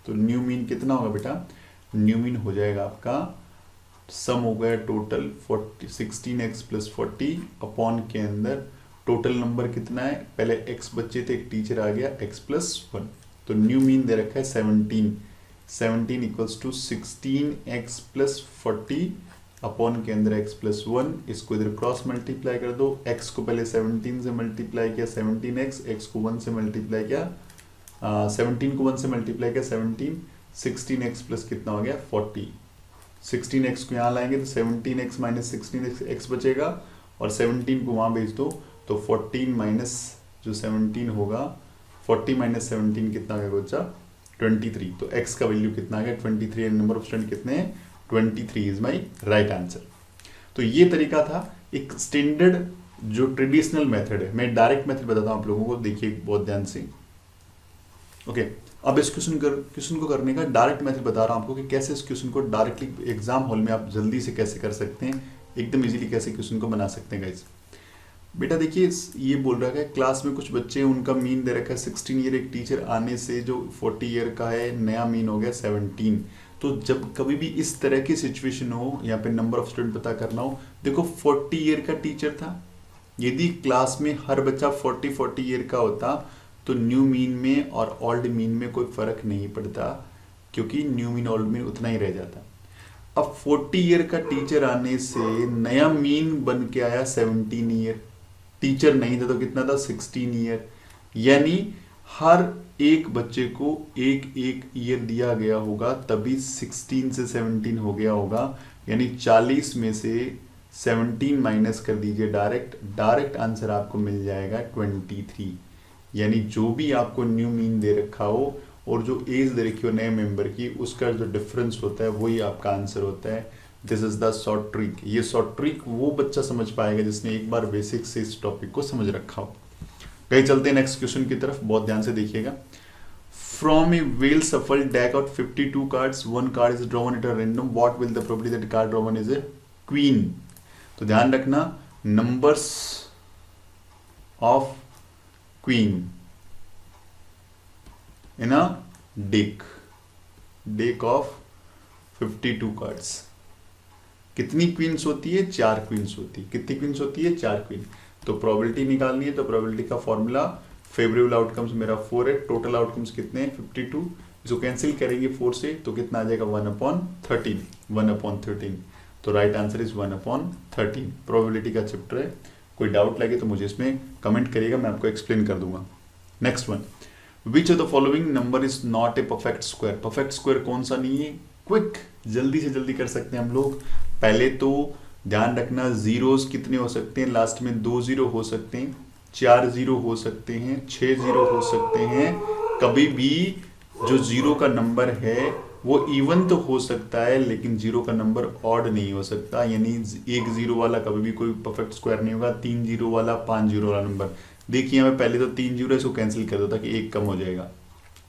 तो न्यू मीन कितना होगा बेटा, न्यू मीन हो जाएगा आपका, सम हो गया टोटल 16x प्लस 40 अपॉन के अंदर टोटल नंबर कितना है, पहले x बच्चे थे, एक टीचर आ गया x प्लस 1। तो न्यू मीन दे रखा है 17 equals to 16x plus 40 upon के अंदर x प्लस 1। इसको इधर क्रॉस मल्टीप्लाई कर दो, x को पहले 17 से मल्टीप्लाई किया 17x, x को 1 से मल्टीप्लाई किया 17 को 1 से मल्टीप्लाई किया 17, 16x प्लस कितना हो गया 40। 16x को यहाँ लाएंगे तो 17x माइनस 16x बचेगा, और 17 को वहाँ भेज दो तो 14 माइनस जो 17 होगा, 40 माइनस 17 कितना आ गया बच्चा, 23। तो x का वैल्यू कितना आ गया 23, एंड नंबर ऑफ स्टूडेंट कितने हैं 23 इज माई राइट आंसर। तो ये तरीका था एक स्टैंडर्ड जो ट्रेडिशनल मेथड है। मैं डायरेक्ट मेथड बताता हूँ आप लोगों को, देखिए बहुत ध्यान से। ओके, अब इस क्वेश्चन को करने का डायरेक्ट मेथड बता रहा हूँ आपको कि कैसे इस क्वेश्चन को डायरेक्टली एग्जाम हॉल में आप जल्दी से कैसे कर सकते हैं, एकदम इजीली कैसे क्वेश्चन को बना सकते हैं गाइस। बेटा देखिए, ये बोल रहा है क्लास में कुछ बच्चे, उनका मीन दे रखा है 16 ईयर, एक टीचर आने से जो 40 ईयर का है, नया मीन हो गया 17। तो जब कभी भी इस तरह की सिचुएशन हो, यहाँ पे नंबर ऑफ स्टूडेंट पता करना हो, देखो 40 ईयर का टीचर था, यदि क्लास में हर बच्चा 40 ईयर का होता तो न्यू मीन में और ओल्ड मीन में कोई फर्क नहीं पड़ता, क्योंकि न्यू मीन ओल्ड मीन उतना ही रह जाता। अब 40 ईयर का टीचर आने से नया मीन बन के आया 17 ईयर, टीचर नहीं था तो कितना था 16 ईयर, यानी हर एक बच्चे को एक ईयर दिया गया होगा, तभी 16 से 17 हो गया होगा, यानी 40 में से 17 माइनस कर दीजिए, डायरेक्ट आंसर आपको मिल जाएगा 23। यानी जो भी आपको न्यू मीन दे रखा हो और जो एज दे रखी हो नए मेंबर की, उसका जो डिफरेंस होता है वही आपका आंसर होता है। This is the short trick. ये शॉर्ट ट्रिक वो बच्चा समझ पाएगा जिसने एक बार बेसिक से इस टॉपिक को समझ रखा हो। कहीं चलते हैं नेक्स्ट क्वेश्चन की तरफ, बहुत ध्यान से देखिएगा। फ्रॉम ए वेल सफल deck out 52 cards, one card is drawn at a random, what will the probability that card drawn is a queen. तो ध्यान रखना, numbers of queen in a deck of 52 cards. कितनी क्वींस होती है, 4 क्वींस होती है। कितनी क्वींस होती है, 4 क्वीन। तो प्रोबेबिलिटी निकालनी है, तो प्रोबेबिलिटी का फॉर्मूला, फेवरेबल आउटकम्स मेरा 4 है, टोटल आउटकम्स कितने हैं 52, इसको कैंसिल करेंगे 4 से तो कितना आ जाएगा 1/13। तो राइट आंसर इज 1/13। प्रोबेबिलिटी का चैप्टर है, कोई डाउट लगे तो मुझे इसमें कमेंट करिएगा, मैं आपको एक्सप्लेन कर दूंगा। Next one, which of the following number is not a perfect square. Perfect square कौन सा नहीं है, क्विक जल्दी से जल्दी कर सकते हैं हम लोग। पहले तो ध्यान रखना, जीरोस कितने हो सकते हैं, लास्ट में 2 जीरो हो सकते हैं, 4 जीरो हो सकते हैं, 6 जीरो हो सकते हैं। कभी भी जो जीरो का नंबर है वो इवन तो हो सकता है, लेकिन जीरो का नंबर ऑड नहीं हो सकता, यानी 1 जीरो वाला कभी भी कोई परफेक्ट स्क्वायर नहीं होगा। 3 जीरो वाला, 5 जीरो वाला नंबर, देखिए यहाँ पे पहले तो 3 जीरो है, इसको कैंसिल कर दो ताकि 1 कम हो जाएगा।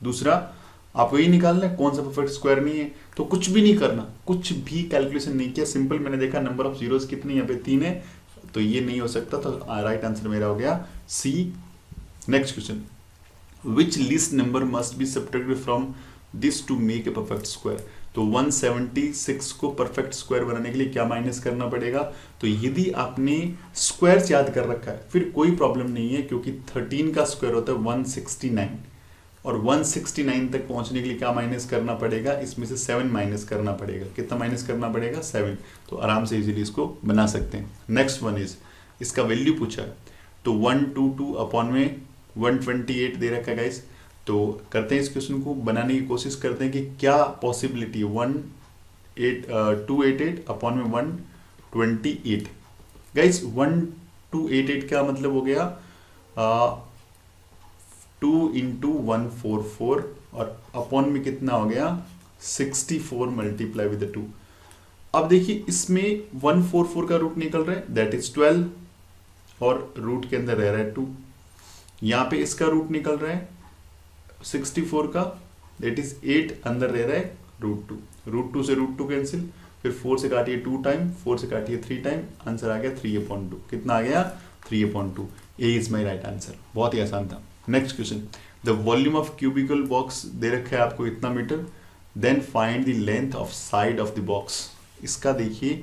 दूसरा, आपको यही निकालना है कौन सा परफेक्ट स्क्वायर नहीं है, तो कुछ भी नहीं करना, कुछ भी कैलकुलेशन नहीं किया, सिंपल मैंने देखा नंबर ऑफ जीरोस कितने, यहाँ पे 3 है, तो ये नहीं हो सकता, तो राइट आंसर मेरा हो गया C. Next question, which least number must be subtracted from this to make a perfect square. तो 176 को परफेक्ट स्क्वायर बनाने के लिए क्या माइनस करना पड़ेगा? तो यदि आपने स्क्वायर याद कर रखा है फिर कोई प्रॉब्लम नहीं है, क्योंकि 13 का स्क्वायर होता है 169, और 169 तक पहुंचने के लिए क्या माइनस करना पड़ेगा? इसमें से 7 माइनस करना पड़ेगा। कितना माइनस करना पड़ेगा? 7। तो आराम से इजीली इसको बना सकते हैं। नेक्स्ट वन इज, इसका वैल्यू पूछा है, तो 122 अपॉन में 128 दे रखा है गाइस। तो करते हैं इस क्वेश्चन को बनाने की कोशिश करते हैं कि क्या पॉसिबिलिटी है 288 अपॉन में 128। गाइस 1288 का मतलब हो गया 2 इंटू 144 और अपॉन में कितना हो गया 64 मल्टीप्लाई विद 2। अब देखिए इसमें 144 का रूट निकल रहा है दैट इज 12 और रूट के अंदर रह रहा है 2। यहां पे इसका रूट निकल रहा है 64 का दैट इज 8, अंदर रह रहा है √2। √2 से √2 कैंसिल, फिर 4 से काटिए 2 टाइम, 4 से काटिए 3 टाइम, आंसर आ गया 3/2। कितना आ गया? 3/2। A is my right answer. बहुत ही आसान था। Next question, the volume of cubical box दे रखा है आपको इतना meter, then find the length of side of the box. इसका देखिए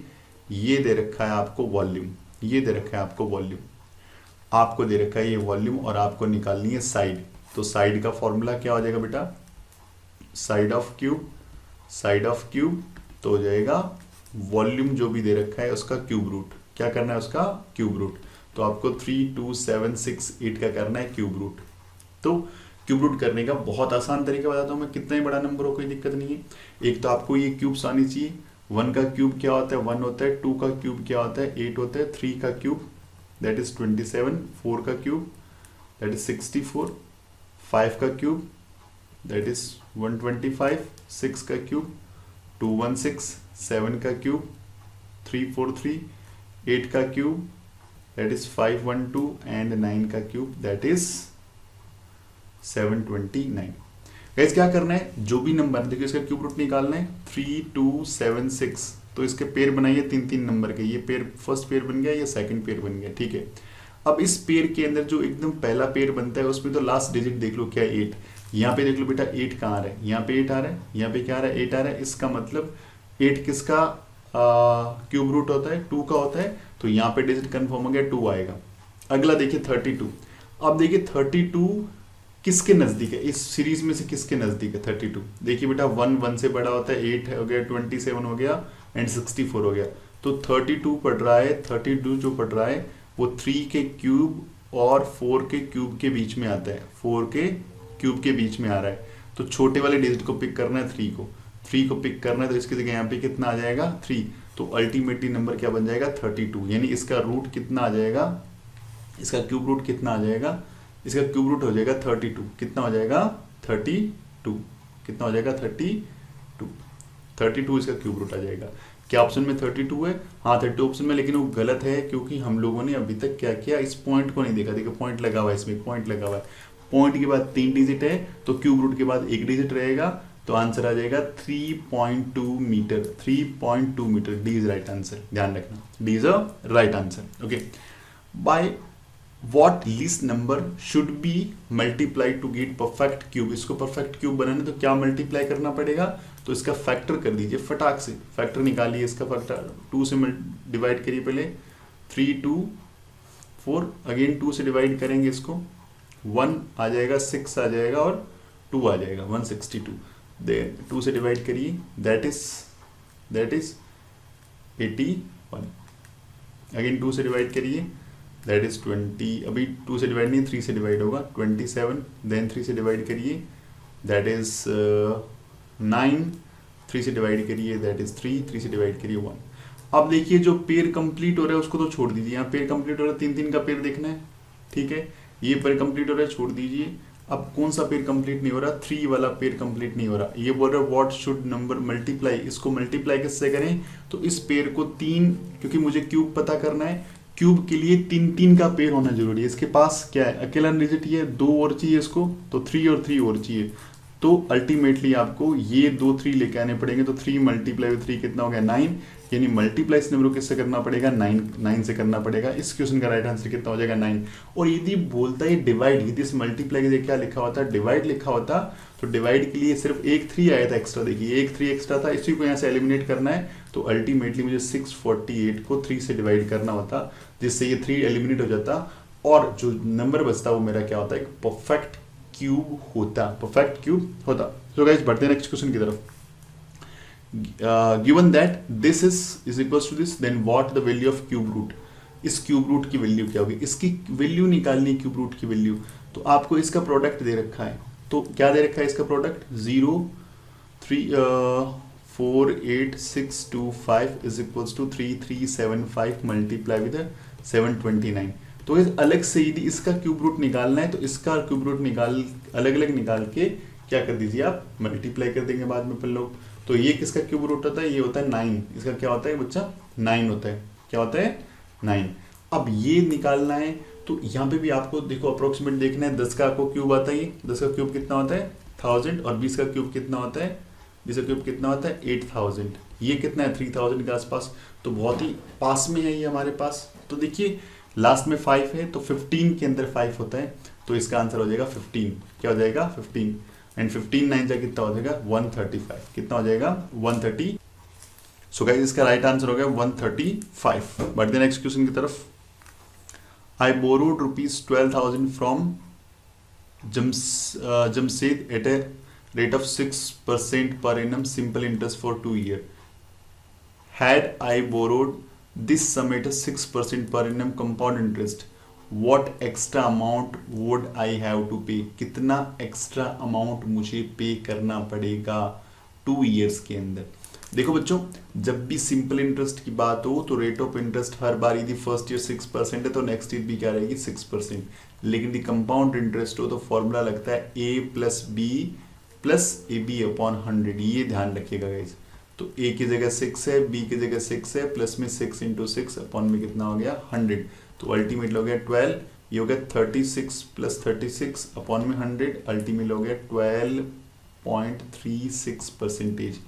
ये दे रखा है आपको वॉल्यूम, ये दे रखा है आपको वॉल्यूम, आपको दे रखा है ये वॉल्यूम और आपको निकालनी है साइड। तो साइड का फॉर्मूला क्या हो जाएगा बेटा? Side of cube, side of cube तो हो जाएगा वॉल्यूम जो भी दे रखा है उसका क्यूब रूट। क्या करना है? उसका क्यूब रूट। तो आपको 3, 2, 7, 6, 8 का करना है क्यूब रूट। तो क्यूब रूट करने का बहुत आसान तरीका बताता हूं मैं, कितना ही बड़ा नंबर हो कोई दिक्कत नहीं है। एक तो आपको ये क्यूब्स आनी चाहिए। 1 का क्यूब क्या होता है? 1 होता है। 2 का क्यूब क्या होता है? 8 होता है। 3 का क्यूब दैट इज 27। 4 का क्यूब दैट इज 64। 5 का क्यूब दैट इज 125। 6 का क्यूब 216। 7 का क्यूब 343। 8 का क्यूब दैट इज 512 एंड 9 का क्यूब दैट इज 729। गाइस क्या करना है? जो भी नंबर देखिए इसका क्यूब रूट निकालना है। 3, 2, 7, 6 तो इसके पेयर बनाइए 3-3 नंबर के। ये पेयर फर्स्ट पेयर बन गया, ये सेकंड पेयर बन गया, ठीक है। अब इस पेयर के अंदर जो एकदम पहला पेयर बनता है उसमें तो लास्ट डिजिट देख लो क्या है 8। यहाँ पे देख लो बेटा 8 कहाँ आ रहा है? यहाँ पे 8 आ रहा है, यहाँ पे क्या आ रहा है? 8 आ रहा है। इसका मतलब 8 किसका क्यूब रूट होता है? 2 का होता है। तो यहाँ पे डिजिट कंफर्म हो गया, 2 आएगा। अगला देखिए 32। अब देखिए 32 किसके नजदीक है? इस सीरीज में से किसके नजदीक है 32? देखिए बेटा 1 से बड़ा होता है, 8 हो गया, 27 हो गया एंड 64 हो गया। तो 32 पढ़ रहा है, 32 जो पढ़ रहा है वो 3 के क्यूब और 4 के क्यूब के बीच में आता है। 4 के क्यूब के बीच में आ रहा है। तो छोटे वाले डिजिट को पिक करना है, 3 को पिक करना है। तो इसकी जगह यहाँ पे कितना आ जाएगा? 3। तो अल्टीमेटली नंबर क्या बन जाएगा? 32। यानी इसका रूट कितना आ जाएगा? इसका क्यूब रूट कितना आ जाएगा? इसका क्यूब रूट हो जाएगा 32। कितना हो जाएगा? 32। कितना हो जाएगा? 32। 32 इसका क्यूब रूट आ जाएगा। क्या ऑप्शन में 32 है? हाँ 32 ऑप्शन में, लेकिन वो गलत है क्योंकि हम लोगों ने अभी तक क्या किया? इस पॉइंट को नहीं देखा। देखो पॉइंट लगा हुआ है, इसमें पॉइंट लगा हुआ है। पॉइंट के बाद 3 डिजिट है तो क्यूब रूट के बाद 1 डिजिट रहेगा। तो आंसर आ जाएगा 3.2 metre. 3.2 metre. D is right answer. ध्यान रखना, D is a right answer. Okay, by what least number should be multiplied to get perfect cube? इसको परफेक्ट क्यूब बनाने तो क्या मल्टीप्लाई करना पड़ेगा? तो इसका फैक्टर कर दीजिए फटाक से। फैक्टर निकालिए इसका फैक्टर। 2 से डिवाइड करिए पहले। 3, 2, 4 अगेन 2 से डिवाइड करेंगे इसको। 1 आ जाएगा, 6 आ जाएगा और 2 आ जाएगा 162। 2 से डिवाइड करिए दैट इज 81। अगेन 2 से डिवाइड करिए दैट इज 20। अभी 2 से डिवाइड नहीं, 3 से डिवाइड होगा 27। देन 3 से डिवाइड करिए दैट इज 9। 3 से डिवाइड करिए दैट इज 3। 3 से डिवाइड करिए 1। अब देखिए जो पेयर कंप्लीट हो रहा है उसको तो छोड़ दीजिए। यहाँ पेयर कंप्लीट हो रहा है, 3-3 का पेयर देखना है, ठीक है। ये पेयर कंप्लीट हो रहा है, छोड़ दीजिए। अब कौन सा पेयर कंप्लीट नहीं हो रहा? 3 वाला पेयर कंप्लीट नहीं हो रहा। ये बोल रहा है व्हाट शुड नंबर मल्टीप्लाई। इसको मल्टीप्लाई किससे करें? तो इस पेयर को 3, क्योंकि मुझे क्यूब पता करना है, क्यूब के लिए 3-3 का पेयर होना जरूरी है। इसके पास क्या है? अकेला डिजिट ये 2 और चाहिए इसको, तो 3 और 3 और चाहिए। तो अल्टीमेटली आपको ये 2 3 लेके आने पड़ेंगे। तो 3 मल्टीप्लाई विद 3 कितना हो गया? 9। यानी मल्टीप्लाई इस नंबर को किससे करना पड़ेगा, 9 से करना पड़ेगा। इस क्वेश्चन का राइट आंसर कितना हो जाएगा, 9। और यदि बोलता है डिवाइड, यदि इस मल्टीप्लाई के लिए क्या लिखा होता है, डिवाइड लिखा होता, तो डिवाइड के लिए सिर्फ एक 3 आया था एक्स्ट्रा, देखिए एक 3 एक्स्ट्रा था, इसी को यहाँ से एलिमिनेट करना है, तो अल्टीमेटली मुझे 648 को 3 से डिवाइड करना होता, जिससे ये 3 एलिमिनेट हो जाता और जो नंबर बचता वो मेरा क्या होता है, एक परफेक्ट क्यूब होता, परफेक्ट क्यूब होता। सो गाइस बढ़ते हैं नेक्स्ट क्वेश्चन की तरफ। Given that this is equals to this, then what the value of cube root, इस क्यूब रूट की वैल्यू क्या होगी, इसकी वैल्यू निकालनी है, क्यूब रूट की वैल्यू। तो आपको इसका प्रोडक्ट दे रखा है, तो क्या दे रखा है इसका product, 0 3 4 8 6 2 5 is equals to 3 3 7 5 multiply with 729। तो इस अलग से यदि इसका क्यूब रूट निकालना है तो इसका क्यूब रूट निकाल अलग अलग निकाल के क्या कर दीजिए आप, मल्टीप्लाई कर देंगे बाद में अपन लोग। तो ये किसका क्यूब रूट होता है, ये होता है 9, इसका क्या होता है बच्चा, 9 होता है, क्या होता है 9। अब ये निकालना है तो यहाँ पे भी आपको देखो अप्रोक्सीमेट देखना है, 10 का आपको क्यूब आता है, 10 का क्यूब कितना होता है 1000, और 20 का क्यूब कितना होता है, 20 का क्यूब कितना होता है 8000, ये कितना है 3000 के आसपास, तो बहुत ही पास में है ये हमारे पास। तो देखिए लास्ट में 5 है तो 15 के अंदर 5 होता है, तो इसका आंसर हो जाएगा 15, क्या हो जाएगा 15, एंड 15 9 जा कितना हो जाएगा 135, कितना हो जाएगा 130। सो गाइस इसका राइट आंसर हो गया 135। बढ़ते हैं नेक्स्ट क्वेश्चन की तरफ। I borrowed ₹12,000 from Jamshed at a rate of 6% per annum simple interest for 2 years. Had I borrowed this sum at a 6% per annum compound interest, what extra amount would I have to pay? कितना extra amount मुझे पे करना पड़ेगा 2 years के अंदर। देखो बच्चों, जब भी सिंपल इंटरेस्ट की बात हो तो रेट ऑफ इंटरेस्ट हर बार यदि फर्स्ट ईयर 6% है तो नेक्स्ट ईयर भी क्या रहेगी 6%, लेकिन यदि कंपाउंड इंटरेस्ट हो तो फॉर्मूला लगता है a plus b plus a b upon 100, ये ध्यान रखिएगा गाइस। तो a की जगह 6 है, b की जगह 6 है, प्लस में 6 इंटू 6 अपॉन में कितना हो गया 100, तो अल्टीमेट हो गया 12, ये हो गया 36 प्लस 36 अपॉन में 100, अल्टीमेट हो गया 12.36%।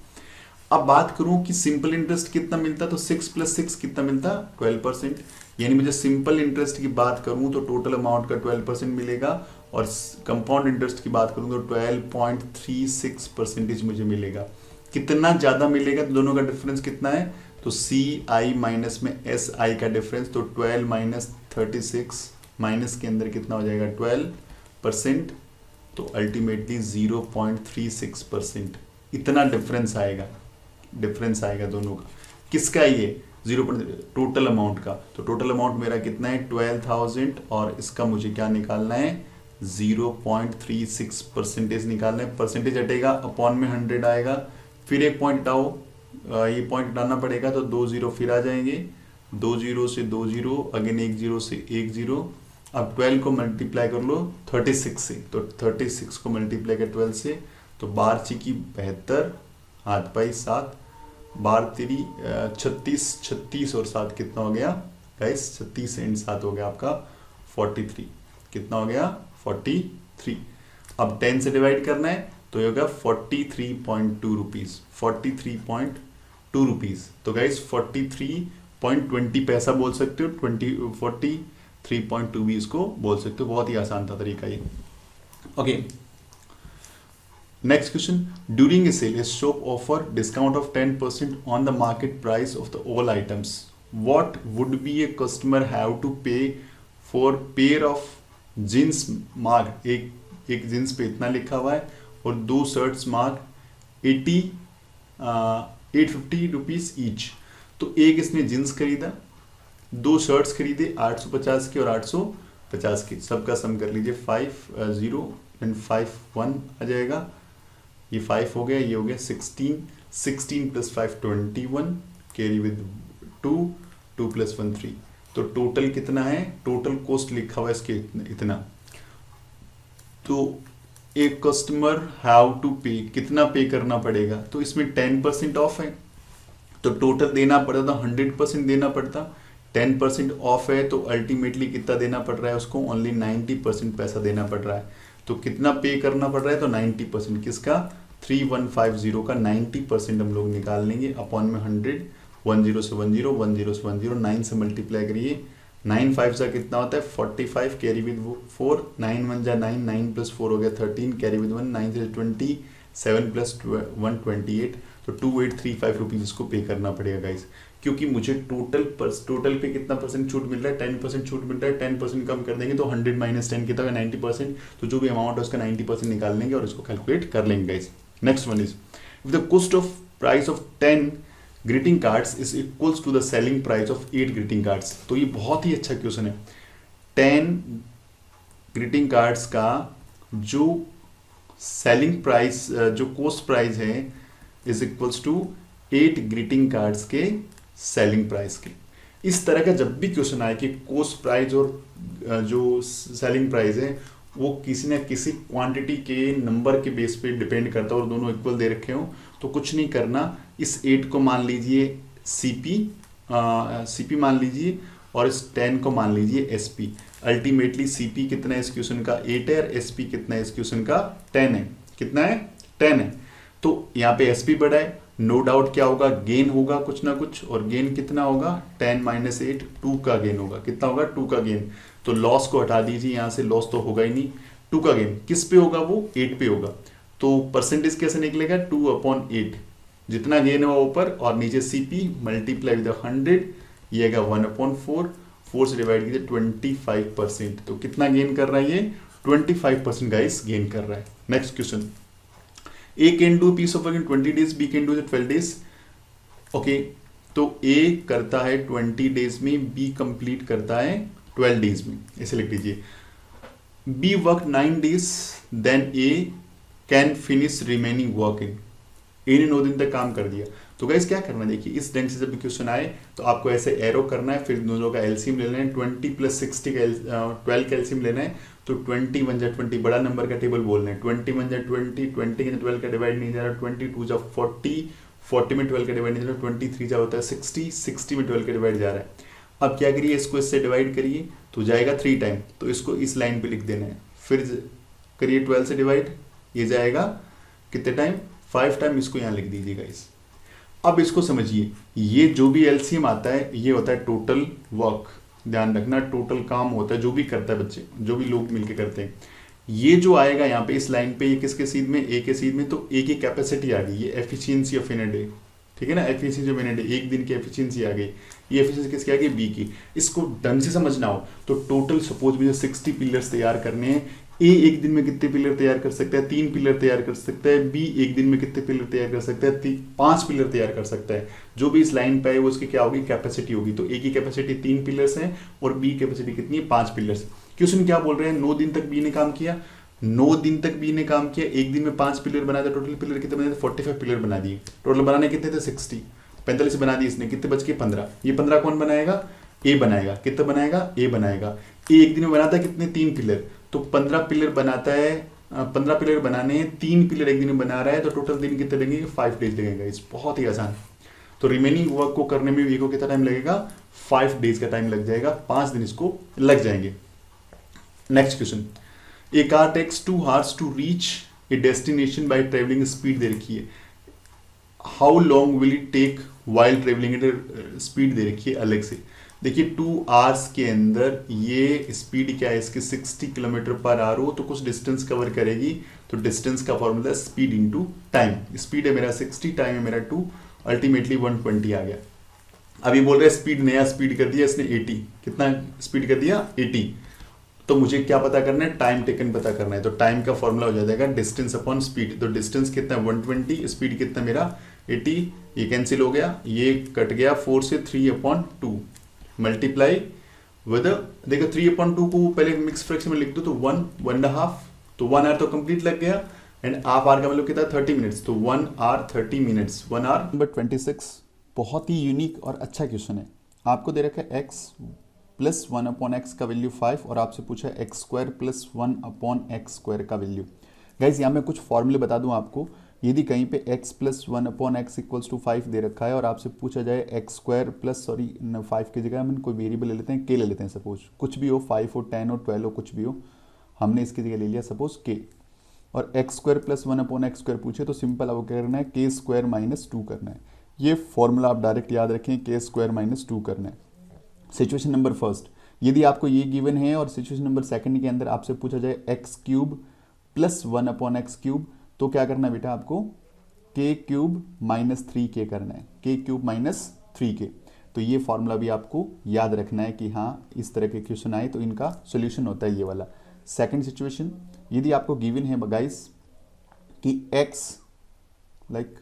अब बात करूं कि सिंपल इंटरेस्ट कितना मिलता, तो 6 प्लस 6 कितना मिलता 12%, यानी मुझे सिंपल इंटरेस्ट की बात करूं तो टोटल अमाउंट का 12% मिलेगा, और कंपाउंड इंटरेस्ट की बात करूं तो 12.36% मुझे मिलेगा। कितना ज्यादा मिलेगा, तो दोनों का डिफरेंस कितना है, तो सी आई माइनस में एस आई का डिफरेंस, तो 12 माइनस 36 माइनस के अंदर कितना हो जाएगा 12%, तो अल्टीमेटली 0.36%, इतना डिफरेंस आएगा दोनों का। किसका, ये 0 टोटल अमाउंट का, तो टोटल अमाउंट मेरा कितना है 12,000, और इसका मुझे क्या निकालना है 0.36% निकालना है। परसेंटेज हटेगा, अपॉन में 100 आएगा, फिर एक पॉइंट हटाओ, ये पॉइंट हटाना पड़ेगा, तो 2 0 फिर आ जाएंगे, 2 0 से 2 0, अगेन 1 0 से 1 0। अब 12 को मल्टीप्लाई कर लो 36 से, तो 36 को मल्टीप्लाई कर 12 से, तो 12 × 72, हाथ पाई 7, 12 3 36, 36 और 7 कितना हो गया गाइस, 36 एंड 7 हो गया आपका 43, कितना हो गया 43। अब 10 से डिवाइड करना है तो ये होगा 43.2 रुपीज, 43.2 रुपीज। तो गाइस 43.20 पैसा बोल सकते हो, 43.2 भी इसको बोल सकते हो, बहुत ही आसान था तरीका ये। Okay, next question. During a sale, a shop offer discount of 10% on the market price of the all items. What would be a customer have to pay for pair of jeans marked, एक जींस पे इतना लिखा हुआ है और 2 शर्ट्स मार्क 850 रुपीज ईच। तो एक इसने जींस खरीदा, 2 शर्ट्स खरीदे 850 के और 850 के, सबका सम कर लीजिए 5 0 एंड 5 1 आ जाएगा, ये 5 हो गया, ये हो गया 16 प्लस 5 21, कैरी विद 2 प्लस 1 3। तो टोटल कितना है, टोटल कॉस्ट लिखा हुआ है इसके इतना। तो एक कस्टमर हैव टू पे, कितना पे करना पड़ेगा, तो इसमें 10% ऑफ है तो टोटल देना पड़ता था 100% देना पड़ता, 10% ऑफ है तो अल्टीमेटली कितना देना पड़ रहा है उसको, ओनली 90% पैसा देना पड़ रहा है। तो कितना पे करना पड़ रहा है, तो 90%, किसका 3150 का 90% हम लोग निकाल लेंगे, अपॉन में 100, 10 से 10, 10 से 10, 9 से मल्टीप्लाई करिए, 9 5 जा कितना होता है 45, कैरी विद 4, 9 1 जा 9, 9 प्लस 4 हो गया 13, कैरी विद 1, 9 से 20, 7 प्लस 1 28, तो 2835 रुपीज इसको पे करना पड़ेगा गाइस, क्योंकि मुझे टोटल पे कितना परसेंट छूट मिल रहा है, 10% छूट मिल रहा है, 10% कम कर देंगे तो 100 माइनस 10 कितना होगा 90%, तो जो भी अमाउंट है उसका 90% निकाल लेंगे और इसको कैलकुलेट कर लेंगे guys. Next one is if the cost of price of 10 greeting cards is equals to the selling price of 8 greeting cards. तो ये बहुत ही अच्छा क्वेश्चन है। 10 ग्रीटिंग कार्ड्स का जो सेलिंग प्राइस जो कॉस्ट प्राइस है is equals to 8 greeting cards के सेलिंग प्राइस के। इस तरह का जब भी क्वेश्चन आए कि कॉस्ट प्राइस और जो सेलिंग प्राइस है वो किसी न किसी क्वांटिटी के नंबर के बेस पे डिपेंड करता है और दोनों इक्वल दे रखे हो, तो कुछ नहीं करना, इस 8 को मान लीजिए सीपी मान लीजिए और इस 10 को मान लीजिए एसपी। अल्टीमेटली सीपी कितना है इस क्वेश्चन का 8 है और एसपी कितना है इस क्वेश्चन का 10 है। कितना है 10 है। तो यहाँ पे एसपी बढ़ा है, नो डाउट क्या होगा गेन होगा कुछ ना कुछ, और गेन कितना होगा 10 माइनस 8 2 का गेन होगा। कितना होगा 2 का गेन। तो लॉस को हटा दीजिए, यहाँ से लॉस तो होगा ही नहीं। 2 का गेन किस पे होगा वो 8 पे होगा। तो परसेंटेज कैसे निकलेगा 2/8, जितना गेन हुआ ऊपर और नीचे सीपी मल्टीप्लाई विद 100, ये आएगा 1/4, 4 से डिवाइड कीजिए 25%। तो कितना गेन कर रहा है ये 25% गाइस गेन कर रहा है। Next question, A can do a piece of work in 20 days, B can do it 12 days. Okay, तो A करता है 20 डेज में, B कंप्लीट करता है 12 डेज में, ऐसे लिख दीजिए। B work 9 days, then A can finish remaining work in. A ने 9 दिन तक काम कर दिया। तो गाइस क्या करना है, देखिए इस ढंग से जब भी क्वेश्चन आए तो आपको ऐसे एरो करना है, फिर दोनों का एलसीएम लेना है, 20 प्लस 60 का 12 का एलसीएम लेना है। तो 20 1 जा 20, बड़ा नंबर का टेबल बोलना है, 20 1 जा 20, 20 के 12 का डिवाइड नहीं जा रहा, 22 जा 40, 40 में 12 का डिवाइड नहीं जा रहा, 23 जा होता है 60, 60 में 12 का डिवाइड जा रहा है। अब क्या करिए, इसको इससे डिवाइड करिए तो जाएगा 3 टाइम, तो इसको इस लाइन पे लिख देना है। फिर करिए 12 से डिवाइड, ये जाएगा कितने टाइम 5 टाइम, इसको यहाँ लिख दीजिएगा इस। अब इसको समझिए, ये जो भी एलसीएम आता है ये होता है टोटल वर्क, ध्यान रखना टोटल काम होता है जो भी करता है बच्चे, जो भी लोग मिलके करते हैं। ये जो आएगा यहाँ पे इस लाइन पे, ये किसके सीध में ए के सीध में, तो ए की कैपेसिटी आ गई, ये efficiency of in a day, ठीक है ना, efficiency of in a day, एक दिन की एफिशिएंसी आ गई। ये एफिशिएंसी किसकी आ गई बी की। इसको ढंग से समझना हो तो टोटल सपोज मुझे 60 पिलर्स तैयार करने हैं। ए एक दिन में कितने पिलर तैयार कर सकता है 3 पिलर तैयार कर सकता है। बी एक दिन में कितने पिलर तैयार कर सकता है 5 पिलर तैयार कर सकता है। जो भी इस लाइन पे है वो उसकी क्या होगी कैपेसिटी होगी। तो ए की कैपेसिटी 3 पिलर्स है और बी कैपेसिटी कितनी है 5 पिलर्स। क्वेश्चन क्या बोल रहे हैं 9 दिन तक बी ने काम किया, 9 दिन तक बी ने काम किया, एक दिन में 5 पिलर बनाया, टोटल पिलर कितने बनाए 45 पिलर बना दिए। टोटल बनाने कितने थे 60, 45 बना दिए इसने, कितने बच के 15। ये 15 कौन बनाएगा ए बनाएगा। कितना बनाएगा ए बनाएगा। ए एक दिन में बनाता है कितने 3 पिलर, तो 15 पिलर बनाता है, 15 पिलर बनाने हैं, 3 पिलर एक दिन में बना रहा है, तो टोटल दिन कितने लगेंगे 5 डेज लगेगा। इस बहुत ही आसान। तो रिमेनिंग वर्क को करने में को कितना टाइम लगेगा 5 डेज का टाइम लग जाएगा, 5 दिन इसको लग जाएंगे। Next question, a car takes 2 hours to reach a destination by travelling speed दे रखी है। How long will it take while travelling at speed दे रखी है अलग से। देखिए 2 hours के अंदर ये स्पीड क्या है इसकी 60 किलोमीटर पर आवर हो, तो कुछ डिस्टेंस कवर करेगी। तो डिस्टेंस का formula speed into time. Speed है मेरा 60, टाइम है मेरा 2, अल्टीमेटली 120 आ गया। अभी बोल रहे स्पीड, नया स्पीड कर दिया इसने 80। कितना स्पीड कर दिया 80। तो मुझे क्या पता करना है टाइम टेकन पता करना है। तो टाइम का फॉर्मूला हो जाएगा डिस्टेंस अपॉन स्पीड। तो डिस्टेंस कितना 120, स्पीड कितना मेरा 80, ये कैंसिल हो गया, ये कट गया 4 से 3/2 मल्टीप्लाई विद, देखो 3/2 को पहले मिक्स फ्रैक्शन में लिख दो तो 1 1.5, तो 1 आवर तो कंप्लीट लग गया। एंड हाफ आवर का मतलब कितना 30 मिनट्स, तो 1 hour 30 minutes, 1 hour। नंबर 26 बहुत ही यूनिक और अच्छा क्वेश्चन है। आपको दे रखा है x प्लस 1/x का वैल्यू 5 और आपसे पूछा है x² प्लस 1/x² का वैल्यू। गाइज यहाँ मैं कुछ फॉर्मूले बता दूं आपको। यदि कहीं पे x plus 1/x equals to 5 दे रखा है और आपसे पूछा जाए x² प्लस 5 की जगह हम कोई वेरिएबल ले लेते हैं, k ले लेते हैं, सपोज कुछ भी हो 5 हो 10 हो 12 हो कुछ भी हो, हमने इसकी जगह ले लिया सपोज k। और x² प्लस 1/x² पूछे तो सिंपल आपको क्या करना है k² - 2 करना है। ये फॉर्मूला आप डायरेक्ट याद रखें, के स्क्वायर माइनस 2 करना है। सिचुएशन नंबर फर्स्ट, यदि आपको ये गिवन है और सिचुएशन नंबर सेकंड के अंदर आपसे पूछा जाए x cube plus 1 upon x cube, तो क्या करना है बेटा आपको, के क्यूब माइनस 3k करना है, के क्यूब माइनस 3k। तो ये फॉर्मूला भी आपको याद रखना है कि हाँ इस तरह के क्वेश्चन आए तो इनका सोल्यूशन होता है ये वाला। सेकंड सिचुएशन, यदि आपको गिवन है गाइस कि x लाइक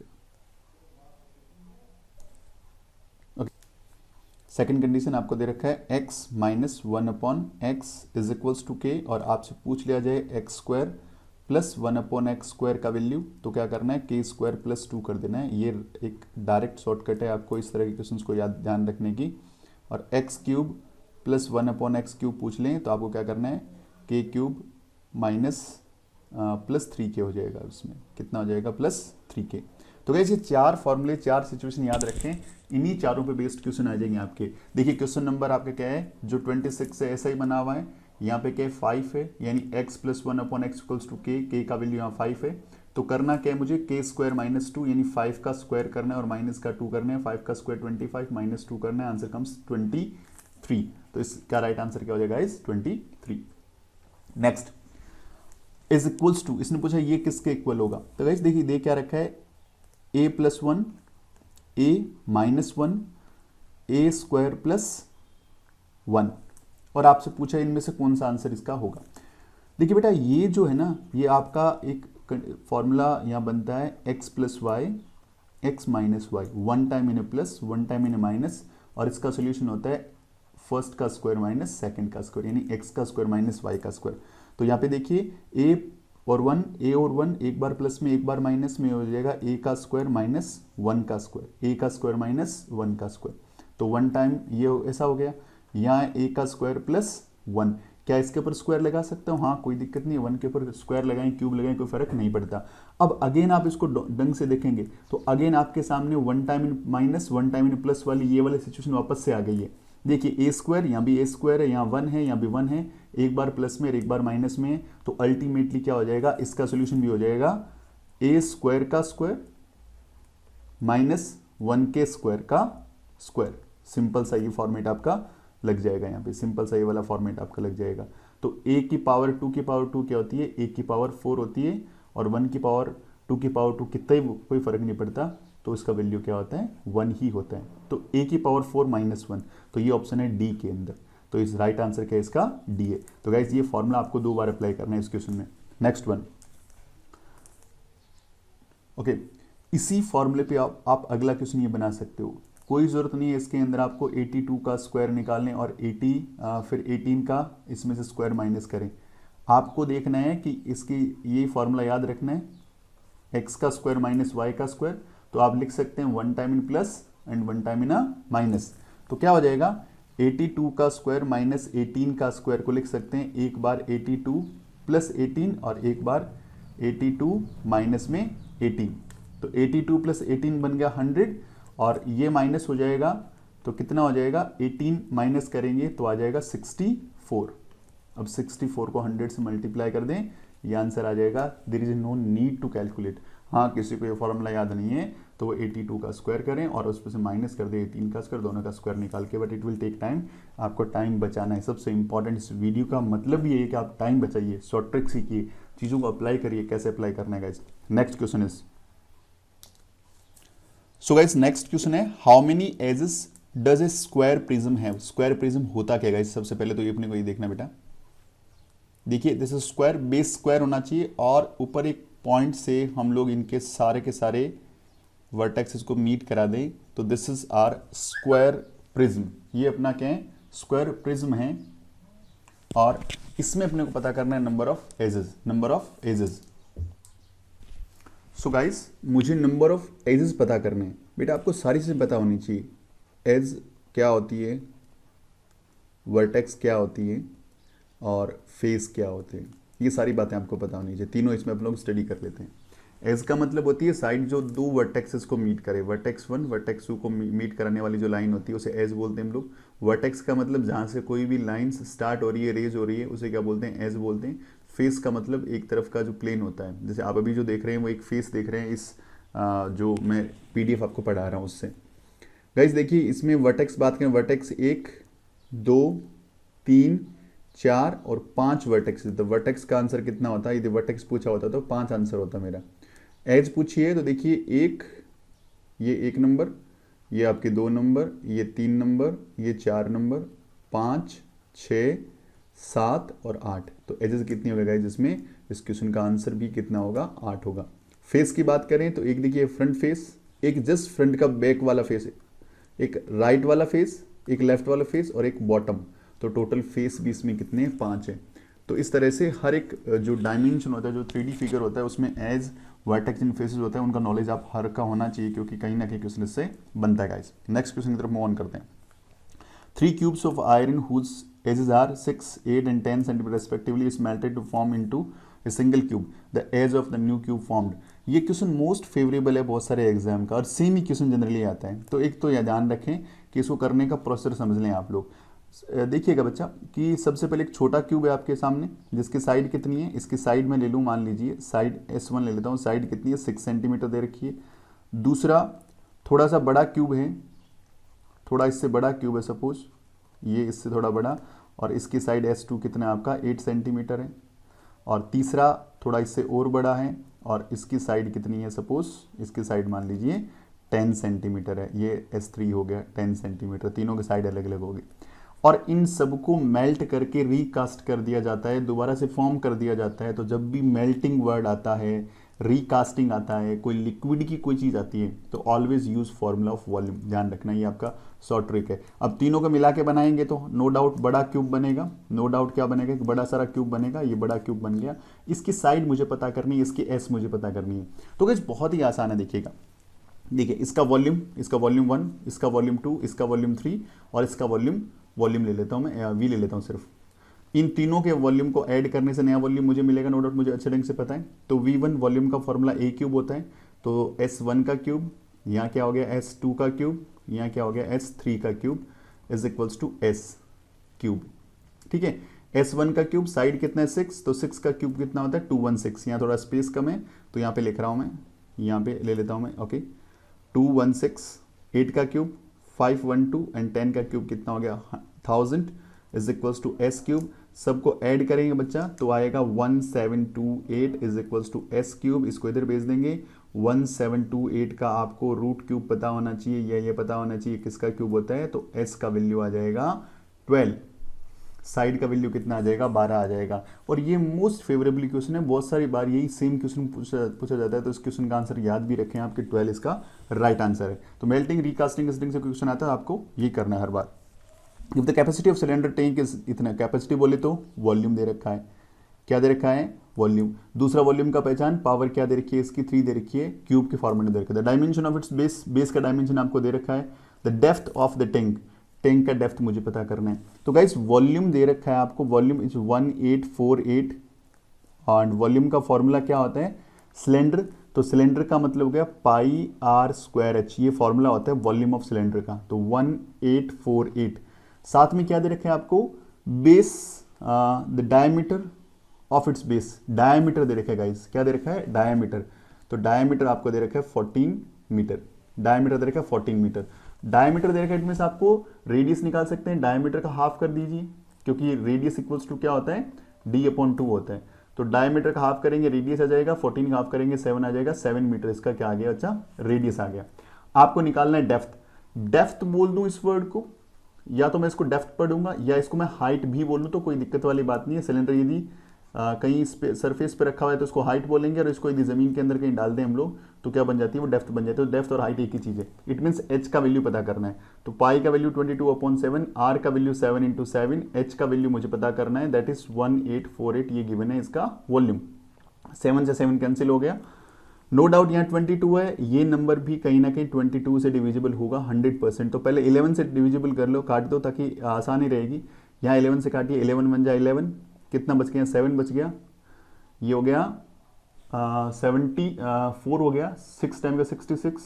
सेकेंड कंडीशन आपको दे रखा है x minus 1 upon x is equals to k, और आपसे पूछ लिया जाए x square plus 1 upon x square का वैल्यू, तो क्या करना है, के स्क्वायर प्लस 2 कर देना है। ये एक डायरेक्ट शॉर्टकट है आपको इस तरह के क्वेश्चंस को याद ध्यान रखने की। और x cube plus 1 upon x cube पूछ लें तो आपको क्या करना है, के क्यूब माइनस प्लस 3k हो जाएगा, उसमें कितना हो जाएगा, प्लस 3k। तो गाइस ये चार फॉर्मूले, चार सिचुएशन याद रखें, इन्हीं चारों पे बेस्ड क्वेश्चन आ जाएंगे आपके। देखिए क्वेश्चन नंबर आपका क्या है, जो 26 है ऐसा ही बना हुआ है, यहाँ पे क्या है 5 है, यानी x plus 1 upon x equals to k का वैल्यू यहाँ 5 है। तो करना क्या है मुझे, के स्क्वायर माइनस 2 यानी 5 का स्क्वायर करना है और माइनस का 2 करना है, 5 का स्क्वायर 25 माइनस 2 करना है, आंसर कम्स 23। तो इसका राइट आंसर क्या हो जाएगा इस 23। नेक्स्ट इज इक्वल्स टू, इसने पूछा ये किसके इक्वल होगा, तो गाइस देखिए दे क्या रखा है, a plus 1 a minus 1 a square plus 1, और आपसे पूछा इनमें से कौन सा आंसर इसका होगा। देखिए बेटा ये जो है ना, ये आपका एक फॉर्मूला यहाँ बनता है x plus y x minus y, one time in a plus one time in a minus, और इसका सोल्यूशन होता है फर्स्ट का स्क्वायर माइनस सेकंड का स्क्वायर, यानी x का स्क्वायर माइनस वाई का स्क्वायर। तो यहाँ पे देखिए a और 1 एक बार प्लस में एक बार माइनस में हो जाएगा a का स्क्वायर माइनस 1 का स्क्वायर, a का स्क्वायर माइनस 1 का स्क्वायर। तो वन टाइम ये ऐसा हो गया, यहाँ a का स्क्वायर प्लस 1, क्या इसके ऊपर स्क्वायर लगा सकता हूँ, हाँ कोई दिक्कत नहीं है, 1 के ऊपर स्क्वायर लगाएं क्यूब लगाएं कोई फर्क नहीं पड़ता। अब अगेन आप इसको ढंग से देखेंगे तो अगेन आपके सामने one time in minus one time in plus वाली ये वाली सिचुएशन वापस से आ गई है। देखिए ए स्क्वायर, यहाँ भी ए स्क्वायर है, यहाँ 1 है, यहाँ भी 1 है, एक बार प्लस में और एक बार माइनस में है, तो अल्टीमेटली क्या हो जाएगा, इसका सोल्यूशन भी हो जाएगा ए स्क्वायर का स्क्वायर माइनस 1 के स्क्वायर का स्क्वायर। सिंपल सा ये फॉर्मेट आपका लग जाएगा, यहाँ पे सिंपल सा ये वाला फॉर्मेट आपका लग जाएगा। तो a की पावर 2 की पावर 2 क्या होती है, a की पावर 4 होती है, और 1 की पावर 2 की पावर 2 कितना ही कोई फर्क नहीं पड़ता, तो इसका वैल्यू क्या होता है 1 ही होता है। तो a की पावर 4 माइनस 1, तो ये ऑप्शन है डी के अंदर, तो इस राइट आंसर क्या है इसका डी है। तो गाइज ये फॉर्मूला आपको 2 बार अप्लाई करना है इस क्वेश्चन में। नेक्स्ट वन, ओके, इसी फॉर्मूले पे आप अगला क्वेश्चन ये बना सकते हो, कोई ज़रूरत नहीं है इसके अंदर आपको 82 का स्क्वायर निकालने और 80 फिर 18 का इसमें से स्क्वायर माइनस करें। आपको देखना है कि इसकी ये फॉर्मूला याद रखना है, एक्स का स्क्वायर माइनस वाई का स्क्वायर, तो आप लिख सकते हैं one time in plus and one time in minus. तो क्या हो जाएगा, 82 का स्क्वायर माइनस 18 का स्क्वायर को लिख सकते हैं एक बार 82 प्लस 18 और एक बार 82 माइनस में 18। तो 82 प्लस 18 बन गया 100, और ये माइनस हो जाएगा तो कितना हो जाएगा, 18 माइनस करेंगे तो आ जाएगा 64। अब 64 को 100 से मल्टीप्लाई कर दें, ये आंसर आ जाएगा। There is no need to calculate. हाँ किसी को ये फॉर्मूला याद नहीं है तो वो 82 का स्क्वायर करें और उस पर से माइनस कर दें 18 का स्क्वायर, दोनों का स्क्वायर निकाल के, but it will take time. आपको टाइम बचाना है, सबसे इंपॉर्टेंट इस वीडियो का मतलब ये है कि आप टाइम बचाइए, शॉर्ट ट्रिक सीखिए, चीज़ों को अप्लाई करिए, कैसे अप्लाई करना है guys. Next question is, so guys next question है, how many edges does a square prism have. Square prism होता क्या गाइस, सबसे पहले तो ये अपने को ये देखना बेटा। देखिए this is square, base square होना चाहिए और ऊपर एक पॉइंट से हम लोग इनके सारे के सारे वर्टेक्सेस को मीट करा दें, तो this is our square prism. ये अपना क्या है, स्क्वायर प्रिज्म है, और इसमें अपने को पता करना है number of edges, number of edges. So guys मुझे नंबर ऑफ एजेस पता करने हैं बेटा, आपको सारी चीज़ें पता होनी चाहिए, एज क्या होती है, वर्टेक्स क्या होती है और फेस क्या होते हैं, ये सारी बातें आपको पता होनी चाहिए। तीनों इसमें आप लोग स्टडी कर लेते हैं। एज का मतलब होती है साइड जो दो वर्टेक्सेस को मीट करे, वर्टेक्स 1 वर्टेक्स 2 को मीट कराने वाली जो लाइन होती है उसे एज बोलते हैं हम लोग। वर्टेक्स का मतलब जहाँ से कोई भी लाइंस स्टार्ट हो रही है, रेज हो रही है, उसे क्या बोलते हैं, एज बोलते हैं। फेस का मतलब एक तरफ का जो प्लेन होता है, जैसे आप अभी जो देख रहे हैं वो एक फेस देख रहे हैं इस जो मैं PDF आपको पढ़ा रहा हूँ उससे। गाइज देखिए इसमें वर्टेक्स बात करें, वर्टेक्स 1 2 3 4 और 5 वर्टेक्स। तो वर्टेक्स का आंसर कितना होता है, यदि वर्टेक्स पूछा होता तो 5 आंसर होता मेरा। एज पूछिए तो देखिए ये 1 नंबर, ये आपके 2 नंबर, ये 3 नंबर, ये 4 नंबर, 5 6 7 और 8। तो एजेस कितनी होगा गाइज इसमें, इस क्वेश्चन का आंसर भी कितना होगा, 8 होगा। फेस की बात करें तो एक देखिए फ्रंट फेस, एक जस्ट फ्रंट का बैक वाला फेस है, एक राइट वाला फेस, एक लेफ्ट वाला फेस और एक बॉटम। तो टोटल फेस भी इसमें कितने, 5 है। तो इस तरह से हर एक जो डायमेंशन होता है, जो 3D फिगर होता है, उसमें एज वर्टेक्स इन फेसेस होता है, उनका नॉलेज आप हर का होना चाहिए, क्योंकि कहीं ना कहीं क्वेश्चन इससे बनता है गाइस। नेक्स्ट क्वेश्चन की तरफ मूव ऑन करते हैं। 3 cubes of iron whose edges are 6, 8 and 10 centimeter respectively is melted to form into a single cube. The edge of the new cube formed. ये क्वेश्चन मोस्ट फेवरेबल है बहुत सारे एग्जाम का, और सेम ही क्वेश्चन जनरली आता है। तो एक तो यह ध्यान रखें कि इसको करने का प्रोसेसर समझ लें आप लोग। देखिएगा बच्चा कि सबसे पहले एक छोटा क्यूब है आपके सामने, जिसकी साइड कितनी है, इसकी साइड में ले लूँ, मान लीजिए साइड S1 ले लेता हूँ, साइड कितनी है, 6 सेंटीमीटर दे रखी है। दूसरा थोड़ा सा बड़ा क्यूब है, थोड़ा इससे बड़ा क्यूब है, सपोज ये इससे थोड़ा बड़ा, और इसकी साइड S2 कितना है आपका, 8 सेंटीमीटर है। और तीसरा थोड़ा इससे और बड़ा है, और इसकी साइड कितनी है, सपोज इसकी साइड मान लीजिए 10 सेंटीमीटर है। ये S3 हो गया 10 सेंटीमीटर, तीनों की साइड अलग अलग होगी। और इन सबको मेल्ट करके रिकास्ट कर दिया जाता है, दोबारा से फॉर्म कर दिया जाता है। तो जब भी मेल्टिंग वर्ड आता है, रिकास्टिंग आता है, कोई लिक्विड की कोई चीज़ आती है, तो always use formula of volume, ध्यान रखना, ये आपका शॉर्ट ट्रिक है। अब तीनों को मिला के बनाएंगे तो नो डाउट बड़ा क्यूब बनेगा, नो डाउट क्या बनेगा, कि बड़ा सारा क्यूब बनेगा। ये बड़ा क्यूब बन गया, इसकी साइड मुझे पता करनी है, इसकी एस मुझे पता करनी है। तो गाइस बहुत ही आसान है, देखिएगा देखिए इसका वॉल्यूम 1, इसका वॉल्यूम 2, इसका वॉल्यूम 3 और इसका वॉल्यूम ले लेता हूँ मैं, वी ले लेता हूँ सिर्फ। इन तीनों के वॉल्यूम को ऐड करने से नया वॉल्यूम मुझे मिलेगा, नो डाउट मुझे अच्छे ढंग से पता है। तो V1 वॉल्यूम का फॉर्मूला A क्यूब होता है, तो S1 का क्यूब, यहाँ क्या हो गया S2 का क्यूब, यहाँ क्या हो गया S3 का cube, is equals to S cube. ठीक है, S1 का क्यूब साइड कितना है 6, तो 6 का क्यूब कितना होता है 216। यहाँ थोड़ा स्पेस कम है तो यहाँ पे लिख रहा हूँ मैं, यहाँ पे ले लेता हूँ मैं, ओके 216। 8 का क्यूब 512 एंड 10 का क्यूब कितना हो गया 1000 is equals to S cube. सबको ऐड करेंगे बच्चा तो आएगा 1728 is equals to S cube. इसको इधर भेज देंगे। 1728 का आपको रूट क्यूब पता होना चाहिए, या ये पता होना चाहिए किसका क्यूब होता है, तो S का वैल्यू आ जाएगा 12, साइड का वैल्यू कितना आ जाएगा 12 आ जाएगा। और ये मोस्ट फेवरेबल क्वेश्चन है, बहुत सारी बार यही सेम क्वेश्चन पूछा जाता है, तो इस क्वेश्चन का आंसर याद भी रखें आपके 12 इसका राइट आंसर है। तो मेल्टिंग रिकास्टिंग से क्वेश्चन आता है, आपको ये करना है हर बार। If the capacity of cylinder tank is इतना, कैपेसिटी बोले तो वॉल्यूम दे रखा है, क्या दे रखा है वॉल्यूम। दूसरा वॉल्यूम का पहचान, पावर क्या दे रखी है इसकी 3 दे रखी है, क्यूब के फॉर्मेट दे रखा है। Dimension of its base, base का डायमेंशन आपको दे रखा है। The depth of the tank, tank का डेप्थ मुझे पता करना है। तो गाइस वॉल्यूम दे रखा है आपको, वॉल्यूम इज 1848 और वॉल्यूम का फॉर्मूला क्या होता है सिलेंडर, तो सिलेंडर का मतलब हो गया पाई आर स्क्वायर एच, ये फॉर्मूला होता है वॉल्यूम ऑफ सिलेंडर का। तो 1848, साथ में क्या दे रखा है आपको base, the diameter of its base, diameter दे रखा है गाइस, क्या दे रखा है डायमीटर। तो डायमीटर आपको दे रखा है 14 मीटर, डायमीटर दे रखा है 14 मीटर। डायमीटर दे रखा है, इसमें आपको रेडियस निकाल सकते हैं, डायमीटर का हाफ कर दीजिए, क्योंकि रेडियस इक्वल्स टू क्या होता है D/2 होता है। तो डायमीटर का हाफ करेंगे रेडियस आ जाएगा, 14 का हाफ करेंगे 7 आ जाएगा, 7 मीटर इसका क्या आ गया बच्चा रेडियस आ गया। आपको निकालना है डेप्थ, डेप्थ बोल दूं इस वर्ड को, या तो मैं इसको डेप्थ पढ़ूंगा या इसको मैं हाइट भी बोल लूँ, तो कोई दिक्कत वाली बात नहीं है। सिलेंडर यदि कहीं सरफेस पे रखा हुआ है तो उसको हाइट बोलेंगे, और इसको यदि जमीन के अंदर कहीं डाल दें हम लोग तो क्या बन जाती है वो डेप्थ बन जाती है। तो डेप्थ और हाइट एक ही चीज़ है। इट मीन्स एच का वैल्यू पता करना है, तो पाई का वैल्यू 22/7, आर का वैल्यू 7 × 7, एच का वैल्यू मुझे पता करना है, दैट इज 1848, ये गिवन है इसका वॉल्यूम। 7 से 7 कैंसिल हो गया, नो डाउट यहाँ 22 है, ये नंबर भी कहीं ना कहीं 22 से डिविजिबल होगा 100%। तो पहले 11 से डिविजिबल कर लो, काट दो ताकि आसानी रहेगी। यहाँ 11 से काटिए, 11 बन जाए 11, कितना बच गया 7 बच गया, ये हो गया 74 हो गया, 6 टाइम का 66,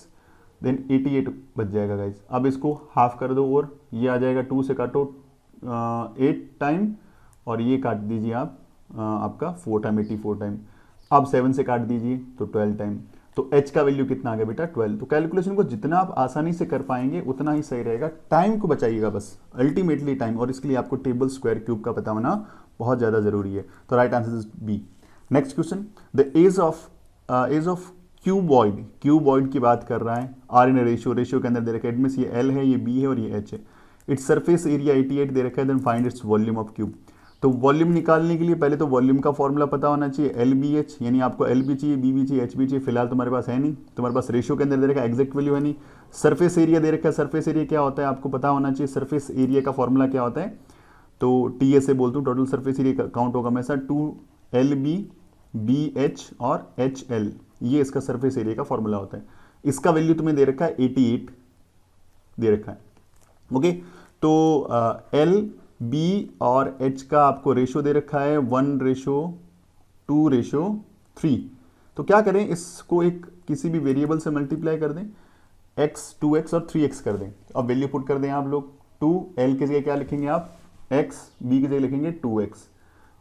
देन 88 बच जाएगा गाइज। अब इसको हाफ कर दो और ये आ जाएगा, 2 से काटो 8 टाइम और ये काट दीजिए आप आपका 4 टाइम 84 टाइम। अब 7 से काट दीजिए तो 12 टाइम। तो h का वैल्यू कितना आ गया बेटा 12। तो कैलकुलेशन को जितना आप आसानी से कर पाएंगे उतना ही सही रहेगा, टाइम को बचाइएगा बस, अल्टीमेटली टाइम, और इसके लिए आपको टेबल स्क्वायर क्यूब का पता होना बहुत ज़्यादा जरूरी है। तो right answer is b. Next question, the edge of cuboid, cuboid की बात कर रहा है, आर इन रेशियो, रेशियो के अंदर दे रखा है एडमिस, ये एल है, ये बी है और ये एच है। इट्स सरफेस एरिया 88 दे रखा है, then find its volume of cube. तो वॉल्यूम निकालने के लिए पहले तो वॉल्यूम का फॉर्मूला पता होना चाहिए, एल बी एच, यानी आपको एल भी चाहिए, बी भी चाहिए, एच भी चाहिए, फिलहाल तुम्हारे पास है नहीं, तुम्हारे पास रेशियो के अंदर दे रखा है, एग्जैक्ट वैल्यू है नहीं। सरफेस एरिया दे रखा है, सरफेस एरिया क्या होता है आपको पता होना चाहिए, सरफेस एरिया का फॉर्मूला क्या होता है, तो टी ए से बोलता हूँ, टोटल सरफेस एरिया काउंट होगा हमेशा 2LB BH और HL, ये इसका सरफेस एरिया का फॉर्मूला होता है। इसका वैल्यू तुम्हें दे रखा है 88 दे रखा है। ओके, तो L B और H का आपको रेशियो दे रखा है 1:2:3। तो क्या करें, इसको एक किसी भी वेरिएबल से मल्टीप्लाई कर दें, x 2x और 3x कर दें। अब वैल्यू पुट कर दें आप लोग, 2L की जगह क्या लिखेंगे आप, x, B की जगह लिखेंगे 2x,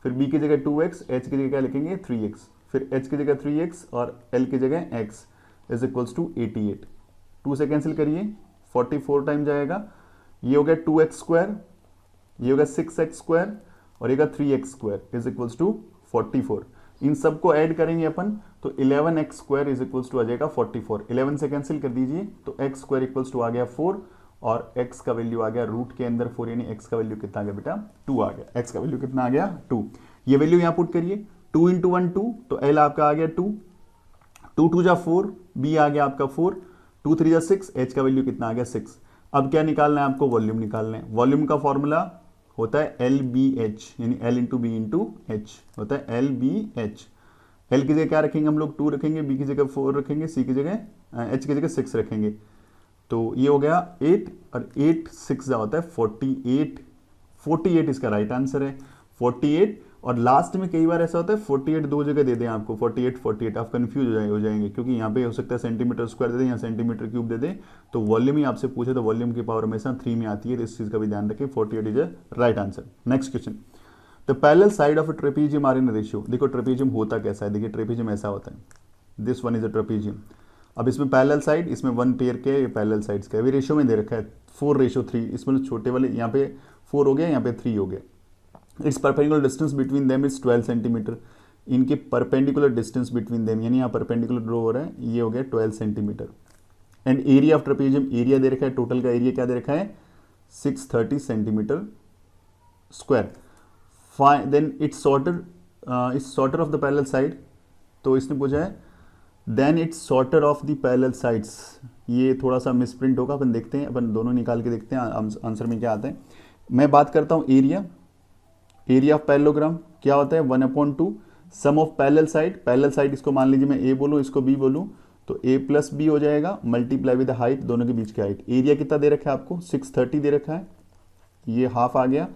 फिर B की जगह 2x, H की जगह क्या लिखेंगे 3x, फिर H की जगह 3x और L की जगह x इज इक्वल्स टू 88। 2 से कैंसिल करिए, 44 टाइम जाएगा, ये हो गया 2x स्क्वायर, ये होगा 6x स्क्वायर और ये होगा 3x square is equals to 44। इन सबको ऐड करेंगे अपन तो 11x square is equals to आ जाएगा 44। 11 से कैंसिल कर दीजिए तो x स्क्वायर इक्वल्स टू आ गया 4 और x का वैल्यू आ गया रूट के अंदर 4, यानी x का वैल्यू कितना आ गया बेटा 2 आ गया। x का वैल्यू कितना आ गया 2। ये वैल्यू यहां पुट करिए, 2 × 1 2, तो l आपका आ गया 2, 2 2 जा 4, b आ गया आपका 4, 2 3 जा 6, h का वैल्यू कितना आ गया 6। अब क्या निकालना है आपको, वॉल्यूम निकालना है। वॉल्यूम का फॉर्मूला होता है LBH, यानी L × B × H होता है LBH। L की जगह क्या रखेंगे हम लोग 2 रखेंगे, B की जगह 4 रखेंगे, C की जगह H की जगह 6 रखेंगे। तो ये हो गया 8 और 8 6 जा होता है 48, 48 इसका राइट आंसर है 48। और लास्ट में कई बार ऐसा होता है 48 दो जगह दे दें आपको, 48 48 आप कंफ्यूज हो जाएंगे क्योंकि यहाँ पे हो सकता है सेंटीमीटर स्क्वायर दे दें या सेंटीमीटर क्यूब दे दें। तो वॉल्यूम ही आपसे पूछे तो वॉल्यूम की पावर हमेशा 3 में आती है, तो इस चीज़ का भी ध्यान रखें। 48 is right answer. Next question, the parallel side of a trapezium are in ratio. देखो ट्रेपीजियम होता कैसा है, देखिए ट्रेपीजियम ऐसा होता है, this one is a trapezium. अब इसमें पैरेलल साइड, इसमें 1 पेयर के पैरेलल साइड्स का अभी रेशियो में दे रखा है 4:3, इसमें छोटे वाले यहाँ पे 4 हो गया, यहाँ पे 3 हो गया। It's perpendicular distance between them is 12 centimetre. इनके परपेंडिकुलर डिस्टेंस बिटवीन देम, यानी यहाँ परपेंडिकुलर ड्रॉ हो रहा है, ये हो गया 12 centimeter. And area of trapezium, area दे रखा है, टोटल का एरिया क्या दे रखा है 630 centimetre square. Then its shorter of the parallel side, तो इसने पूछा है then its shorter of the parallel sides. ये थोड़ा सा मिसप्रिंट होगा, अपन देखते हैं, अपन दोनों निकाल के देखते हैं आंसर में क्या आता है। मैं बात करता हूँ एरिया, एरिया ऑफ पैरेललोग्राम क्या होता है 1/2 sum of parallel side. Parallel side इसको मान लीजिए मैं ए बोलूँ, इसको बी बोलूँ, तो a + b हो जाएगा मल्टीप्लाई विद हाइट, दोनों के बीच की हाइट। एरिया कितना दे रखा है आपको 630 दे रखा है, ये हाफ आ गया।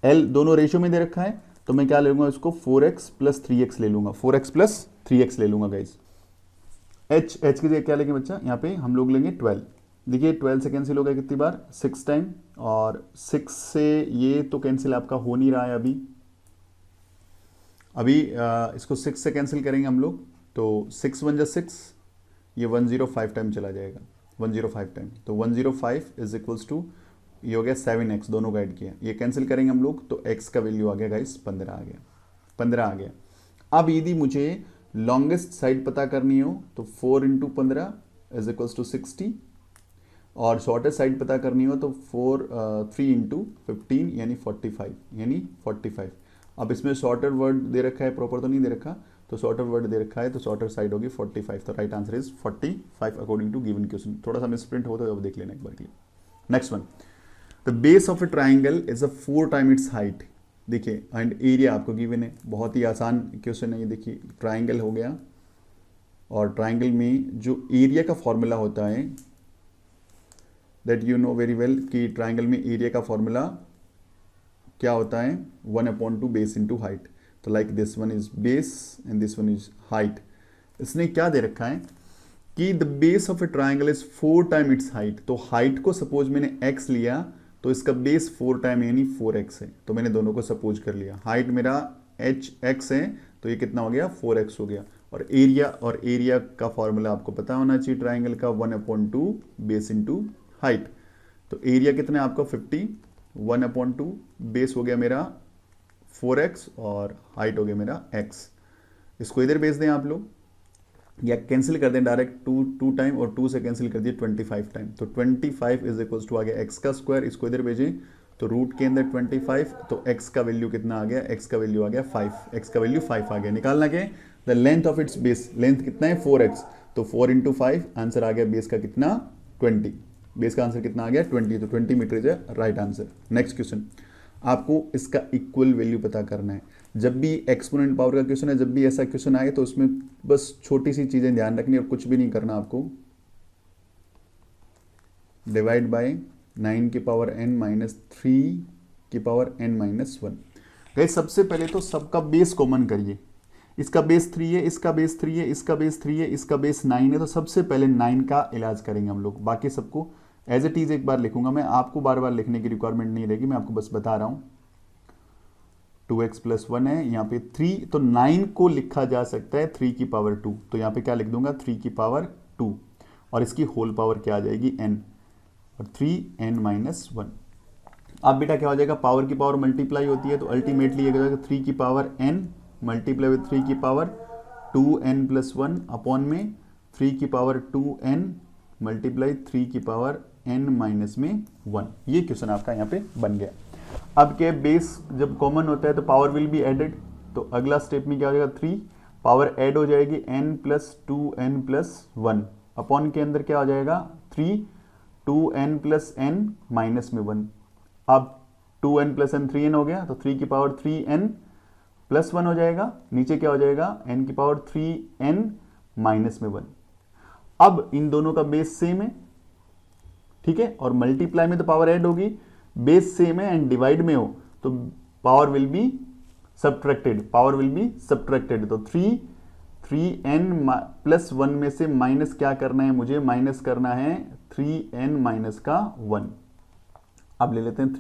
l दोनों रेशियो में दे रखा है, तो मैं क्या ले लूंगा इसको 4x + 3x ले लूंगा, 4x + 3x ले लूंगा गाइज। h की जगह क्या लेंगे बच्चा, यहाँ पे हम लोग लेंगे 12। देखिए 12 से कैंसिल हो गया कितनी बार 6 टाइम, और 6 से ये तो कैंसिल आपका हो नहीं रहा है अभी इसको 6 से कैंसिल करेंगे हम लोग, तो 6 1 जा 6, ये 105 टाइम चला जाएगा, 105 टाइम, तो 105 इज इक्वल्स टू ये हो गया 7x, दोनों का ऐड किया, ये कैंसिल करेंगे हम लोग, तो x का वैल्यू आ गया गाइस 15 आ गया, 15 आ गया। अब यदि मुझे लॉन्गेस्ट साइड पता करनी हो तो 4 × 15 इज इक्वल्स टू 60, और शॉर्टेस्ट साइड पता करनी हो तो 3 × 15 यानी 45। अब इसमें शॉर्टर वर्ड दे रखा है, प्रॉपर तो नहीं दे रखा, तो शॉर्टर वर्ड दे रखा है, तो शॉर्टर साइड होगी 45, तो right answer is 45 according to given question. थोड़ा सा मिसप्रिंट हो तो अब देख लेना एक बार के लिए। Next one, the base of A triangle is a 4 time it's height. देखिए एंड एरिया आपको गिवन है, बहुत ही आसान क्वेश्चन है ये। देखिए ट्राइंगल हो गया, और ट्राइंगल में जो एरिया का फॉर्मूला होता है that you know very well कि ट्राइंगल में एरिया का फॉर्मूला क्या होता है 1/2 बेस इंटू हाइट। तो like this one is base and this one is height. इसने क्या दे रखा है कि the base of A triangle is 4 time it's height. तो हाइट को सपोज मैंने x लिया, तो इसका बेस 4 टाइम यानी 4x है, तो मैंने दोनों को सपोज कर लिया। हाइट मेरा hx है, तो ये कितना हो गया 4x हो गया, और एरिया का फॉर्मूला आपको पता होना चाहिए ट्राइंगल का 1/2 बेस इंटू हाइट। तो एरिया कितना है आपका 50, 1/2 बेस हो गया मेरा 4x और हाइट हो गया मेरा x। इसको इधर भेज दें आप लोग या कैंसिल कर दें डायरेक्ट, 2 टाइम और 2 से कैंसिल कर दिए 25 टाइम। तो 25 इज इक्वल टू आ गया x का स्क्वायर, इसको इधर भेजें तो रूट के अंदर 25, तो x का वैल्यू कितना आ गया, x का वैल्यू आ गया 5, x का वैल्यू 5 आ गया। निकालना क्या है, the length of its base, length कितना है 4x, तो 4 इंटू 5 आंसर आ गया बेस का कितना 20, बेस का आंसर कितना आ गया 20, तो 20 metre is right answer. Next question, आपको इसका इक्वल वैल्यू पता करना है। जब भी एक्सपोनेंट पावर का क्वेश्चन है, जब भी ऐसा क्वेश्चन आए तो उसमें बस छोटी सी चीजें ध्यान रखनी और कुछ भी नहीं करना आपको। डिवाइड बाय 9 की पावर n माइनस 3 की पावर n माइनस 1। गाइस सबसे पहले तो सबका बेस कॉमन करिए, इसका बेस 3 है, इसका बेस 3 है, इसका बेस 3 है, इसका बेस 9 है, तो सबसे पहले 9 का इलाज करेंगे हम लोग। बाकी सबको एज इट इज एक बार लिखूंगा मैं, आपको बार बार लिखने की रिक्वायरमेंट नहीं रहेगी, मैं आपको बस बता रहा हूं। 2x प्लस 1 है, यहाँ पे 3, तो 9 को लिखा जा सकता है 3 की पावर 2, तो यहाँ पे क्या लिख दूंगा 3 की पावर 2 और इसकी होल पावर क्या आ जाएगी n, और 3n माइनस 1। अब बेटा क्या हो जाएगा, पावर की पावर मल्टीप्लाई होती है तो अल्टीमेटली ये हो जाएगा 3 की पावर n मल्टीप्लाई विद 3 की पावर 2n प्लस 1 अपॉन में 3 की पावर 2n मल्टीप्लाई 3 की पावर n माइनस में 1। ये क्वेश्चन आपका यहाँ पे बन गया। अब क्या बेस जब कॉमन होता है तो पावर विल बी एडेड, तो अगला स्टेप में क्या हो जाएगा 3 पावर ऐड हो जाएगी n plus 2n plus 1 upon के अंदर क्या हो जाएगा 3 2n प्लस n माइनस में 1। अब 2n प्लस n 3n हो गया, तो 3 की पावर 3n प्लस 1 हो जाएगा, नीचे क्या हो जाएगा n की पावर 3n माइनस में 1। अब इन दोनों का बेस सेम है, ठीक है, और मल्टीप्लाई में तो पावर ऐड होगी, बेस सेम है एंड डिवाइड में हो तो power will be subtracted, power will be subtracted. तो 3n प्लस 1 में से माइनस क्या करना है मुझे, माइनस करना है 3n माइनस का 1। अब ले लेते हैं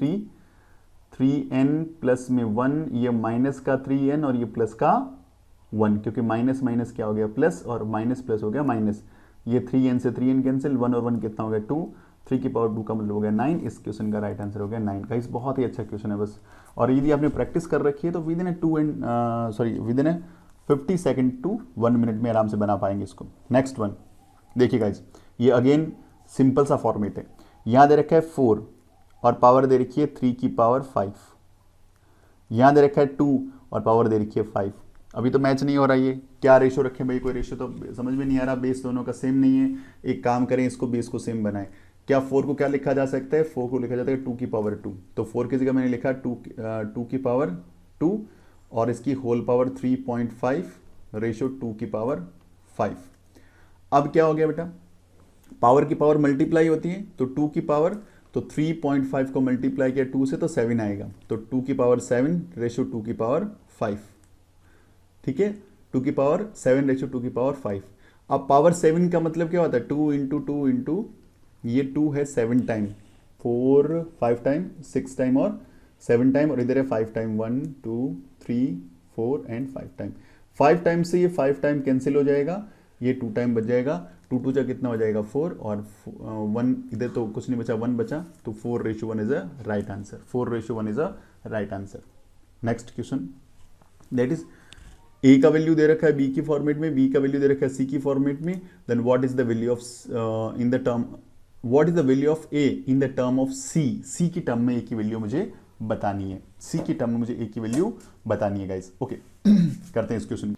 3n प्लस में 1, ये माइनस का 3n और ये प्लस का 1, क्योंकि माइनस माइनस क्या हो गया प्लस और माइनस प्लस हो गया माइनस। ये 3n से 3n कैंसिल, 1 और 1 कितना हो गया 2, 3 की पावर 2 का मतलब हो गया 9। इस क्वेश्चन का राइट आंसर हो गया 9। गाइस बहुत ही अच्छा क्वेश्चन है बस, और यदि आपने प्रैक्टिस कर रखी है तो within 50 second to 1 minute में आराम से बना पाएंगे इसको। नेक्स्ट वन देखिए गाइस, ये अगेन सिंपल सा फॉर्मेट है। यहाँ दे रखा है 4 और पावर दे रखी है 3 की पावर 5, यहाँ दे रखा है 2 और पावर दे रखी है 5। अभी तो मैच नहीं हो रहा, ये क्या रेशो रखे भाई, कोई रेशो तो समझ में नहीं आ रहा, बेस दोनों का सेम नहीं है। एक काम करें, इसको बेस को सेम बनाएं। क्या 4 को क्या लिखा जा सकता है, 4 को लिखा जाता है 2 की पावर 2, तो 4 की जगह मैंने लिखा 2 की पावर 2 और इसकी होल पावर 3.5 रेशो 2 की पावर 5। अब क्या हो गया बेटा, पावर की पावर मल्टीप्लाई होती है तो 2 की पावर, तो 3.5 को मल्टीप्लाई किया 2 से तो 7 आएगा, तो 2 की पावर 7 रेशो 2 की पावर 5, ठीक है, 2 की पावर 7 रेशो 2 की पावर 5। अब पावर 7 का मतलब क्या होता है, 2 इंटू 2 इंटू ये 2 है 7 टाइम, 4 5 टाइम 6 टाइम और 7 टाइम, और इधर है 5 टाइम, 1 2 3 4 एंड 5 टाइम। 5 टाइम से ये 5 टाइम कैंसिल हो जाएगा, ये 2 टाइम बच जाएगा, 2 2 जा कितना हो जाएगा 4 और 1 इधर तो कुछ नहीं बचा, 1 बचा, तो 4 ratio 1 is a right answer, 4 ratio 1 is a right answer. Next question, that is a का वैल्यू दे रखा है बी की फॉर्मेट में, बी का वैल्यू दे रखा है सी की फॉर्मेट में, then what is the value of in the term, what is the value of a in the term of C, C की टर्म में ए की वैल्यू मुझे बतानी है, सी की टर्म में मुझे ए की वैल्यू बतानी है गाइस। ओके करते हैं इस क्वेश्चन।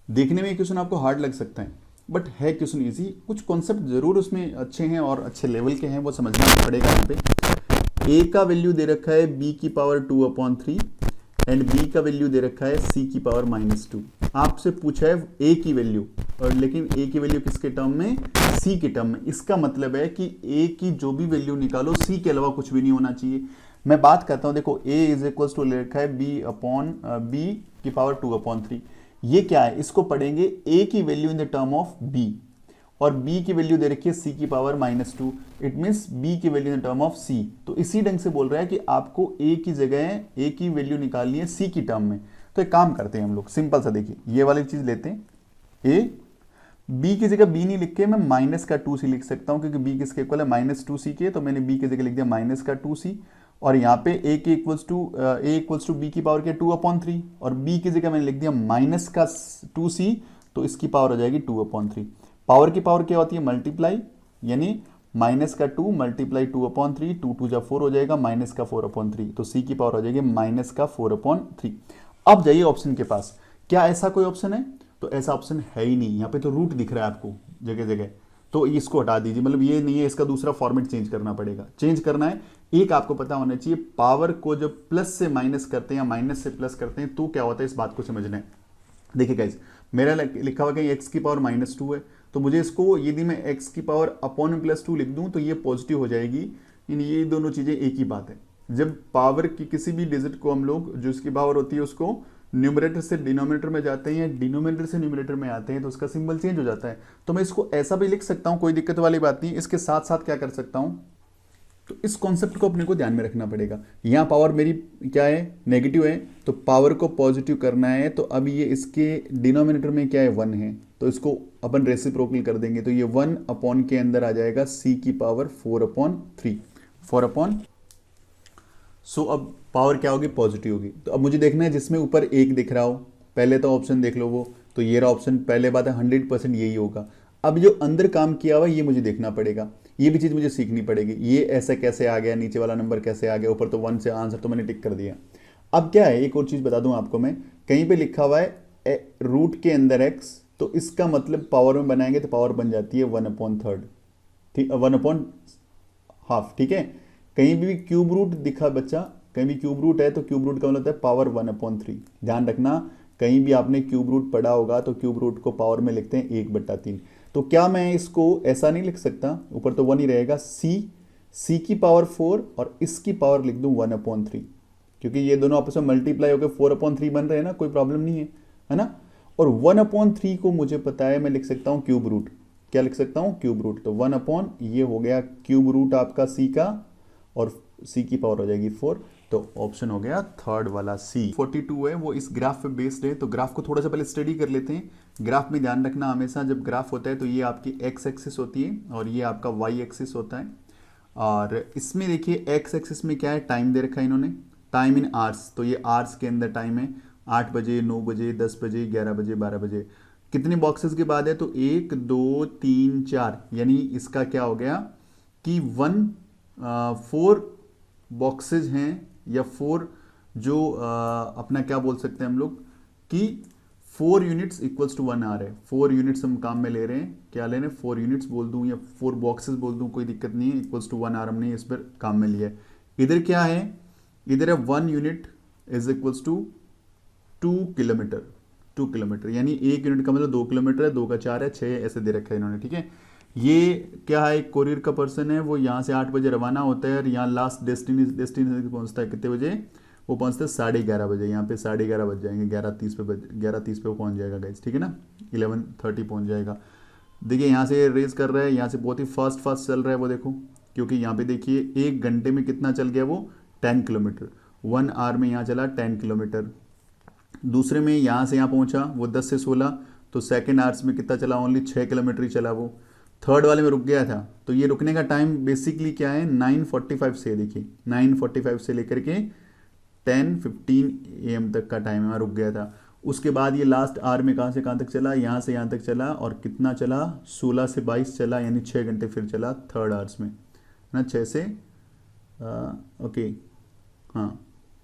देखने में ये क्वेश्चन आपको हार्ड लग सकता है बट है क्वेश्चन इजी, कुछ कॉन्सेप्ट जरूर उसमें अच्छे हैं और अच्छे लेवल के हैं, वो समझना पड़ेगा। यहाँ पे ए का वैल्यू दे रखा है बी की पावर 2/3 एंड बी का वैल्यू दे रखा है सी की पावर -2। आपसे पूछा है ए की वैल्यू, और लेकिन ए की वैल्यू किसके टर्म में, सी के टर्म में। इसका मतलब है कि ए की जो भी वैल्यू निकालो सी के अलावा कुछ भी नहीं होना चाहिए। मैं बात करता हूं, देखो ए इज इक्वल टू ले रखा है बी की पावर 2/3। ये क्या है, इसको पढ़ेंगे ए की value in the term of b, और b की वैल्यू दे रखी है c की पावर -2, इट मीन्स b की value in term of c। तो इसी ढंग से बोल रहा है कि आपको a की जगह a की वैल्यू निकालनी है c की टर्म में। तो एक काम करते हैं हम लोग, सिंपल सा देखिए, ये वाली चीज लेते हैं, ए बी की जगह बी नहीं लिख के मैं माइनस का 2c लिख सकता हूं, क्योंकि बी किसके इक्वल है -2c के, तो मैंने बी की जगह लिख दिया माइनस का 2c, और यहाँ पे ए के इक्वल्स टू बी की पावर क्या 2/3, और बी की जगह मैंने लिख दिया माइनस का 2c, तो इसकी पावर हो जाएगी 2/3। पावर की पावर क्या होती है मल्टीप्लाई, यानी माइनस का 2 मल्टीप्लाई 2/3, 2 2 जा 4 हो जाएगा, माइनस का 4/3, तो c की पावर हो जाएगी माइनस का 4/3। अब जाइए ऑप्शन के पास, क्या ऐसा कोई ऑप्शन है? तो ऐसा ऑप्शन है ही नहीं, यहाँ पे तो रूट दिख रहा है आपको जगह जगह, तो इसको हटा दीजिए, मतलब ये नहीं है, इसका दूसरा फॉर्मेट चेंज करना पड़ेगा। चेंज करना है, एक आपको पता होना चाहिए, पावर को जब प्लस से माइनस करते हैं या माइनस से प्लस करते हैं तो क्या होता है, इस बात को समझना है। देखिए गाइस, मेरा लिखा हुआ कहीं x की पावर -2 है, तो मुझे इसको यदि मैं x की पावर अपॉन +2 लिख दूं तो ये पॉजिटिव हो जाएगी, यानी ये दोनों चीजें एक ही बात है। जब पावर की किसी भी डिजिट को हम लोग, जो इसकी पावर होती है उसको न्यूमरेटर से डिनोमिनेटर में जाते हैं या डिनोमिनेटर से न्यूमरेटर में आते हैं तो उसका सिंबल चेंज हो जाता है। तो मैं इसको ऐसा भी लिख सकता हूं, कोई दिक्कत वाली बात नहीं। इसके साथ साथ क्या कर सकता हूं, तो इस कॉन्सेप्ट को अपने को ध्यान में रखना पड़ेगा। यहाँ पावर मेरी क्या है, नेगेटिव है, तो पावर को पॉजिटिव करना है, तो अब ये इसके डिनोमिनेटर में क्या है 1 है, तो इसको अपन रेसिप्रोकल कर देंगे, तो ये 1 अपॉन के अंदर आ जाएगा c की पावर 4/3, 4 सो अब पावर क्या होगी, पॉजिटिव होगी। तो अब मुझे देखना है जिसमें ऊपर 1 दिख रहा हो, पहले तो ऑप्शन देख लो वो, तो ये रहा ऑप्शन, पहले बात है 100% यही होगा। अब जो अंदर काम किया हुआ ये मुझे देखना पड़ेगा, ये भी चीज़ मुझे सीखनी पड़ेगी, ये ऐसा कैसे आ गया, नीचे वाला नंबर कैसे आ गया, ऊपर तो 1 से आंसर तो मैंने टिक कर दिया। अब क्या है, एक और चीज़ बता दूं आपको मैं, कहीं पे लिखा हुआ है रूट के अंदर x, तो इसका मतलब पावर में बनाएंगे तो पावर बन जाती है 1/3, ठीक, 1/2, ठीक है। कहीं भी क्यूब रूट दिखा बच्चा, कहीं भी क्यूब रूट है तो क्यूब रूट का मतलब होता है पावर 1/3। ध्यान रखना, कहीं भी आपने क्यूब रूट पढ़ा होगा तो क्यूब रूट को पावर में लिखते हैं 1/3। तो क्या मैं इसको ऐसा नहीं लिख सकता, ऊपर तो 1 ही रहेगा, c की पावर 4 और इसकी पावर लिख दूं 1/3, क्योंकि ये दोनों आपस में मल्टीप्लाई होकर 4/3 बन रहे हैं ना, कोई प्रॉब्लम नहीं है ना। और 1/3 को मुझे पता है, मैं लिख सकता हूं क्यूब रूट, क्या लिख सकता हूं, क्यूब रूट, तो 1 ये हो गया क्यूब रूट आपका c का, और c की पावर हो जाएगी 4, तो ऑप्शन हो गया थर्ड वाला c। 42 है वो इस ग्राफ पे बेस्ड है, तो ग्राफ को थोड़ा सा पहले स्टडी कर लेते हैं। ग्राफ में ध्यान रखना, हमेशा जब ग्राफ होता है तो ये आपकी x एक्सिस होती है और ये आपका y एक्सिस होता है। और इसमें देखिए x एक्सिस में क्या है, टाइम दे रखा है इन्होंने, टाइम इन आवर्स, तो ये आवर्स के अंदर टाइम है, 8 बजे, 9 बजे, 10 बजे, 11 बजे, 12 बजे। कितने बॉक्सेस के बाद है, तो 1 2 3 4, यानी इसका क्या हो गया कि 4 बॉक्सेज हैं, या 4 जो अपना क्या बोल सकते हैं हम लोग कि 4 यूनिट्स इक्वल्स टू 1 आवर है। 4 यूनिट्स हम काम में ले रहे हैं, क्या ले रहे हैं, 4 यूनिट्स बोल दूं या 4 बॉक्सेस बोल दूं, कोई दिक्कत नहीं है, इक्वल्स टू 1 आवर हमने इस पर काम में लिया है। इधर क्या है, इधर है 1 unit is equals to 2 kilometre, 2 kilometre, यानी 1 यूनिट का मतलब 2 किलोमीटर है, 2 का 4 है, 6 ऐसे दे रखा है इन्होंने, ठीक है। ये क्या है, एक कोरियर का पर्सन है, वो यहाँ से 8 बजे रवाना होता है और यहाँ लास्ट डेस्टिनेशन पहुँचता है कितने बजे, वो पहुँचता है 11:30 बजे, यहाँ पे 11:30 बज जाएंगे, 11:30 पे वो पहुँच जाएगा गाइस, ठीक है ना, 11:30 पहुँच जाएगा। देखिए यहाँ से रेस कर रहा है, यहाँ से बहुत ही फास्ट चल रहा है वो, देखो, क्योंकि यहाँ पे देखिए 1 घंटे में कितना चल गया वो, 10 किलोमीटर, 1 आवर में यहाँ चला 10 किलोमीटर। दूसरे में यहाँ से यहाँ पहुँचा वो 10 से 16, तो सेकेंड आवर्स में कितना चला, ओनली 6 किलोमीटर ही चला वो। थर्ड वाले में रुक गया था, तो ये रुकने का टाइम बेसिकली क्या है, 9:45 से, देखिए 9:45 से लेकर के 10:15 AM तक का टाइम है, रुक गया था। उसके बाद ये लास्ट आवर में कहाँ से कहाँ तक चला, यहाँ से यहाँ तक चला, और कितना चला, 16 से 22 चला, यानी 6 घंटे फिर चला थर्ड आवर्स में, है ना, 6 से ओके, हाँ,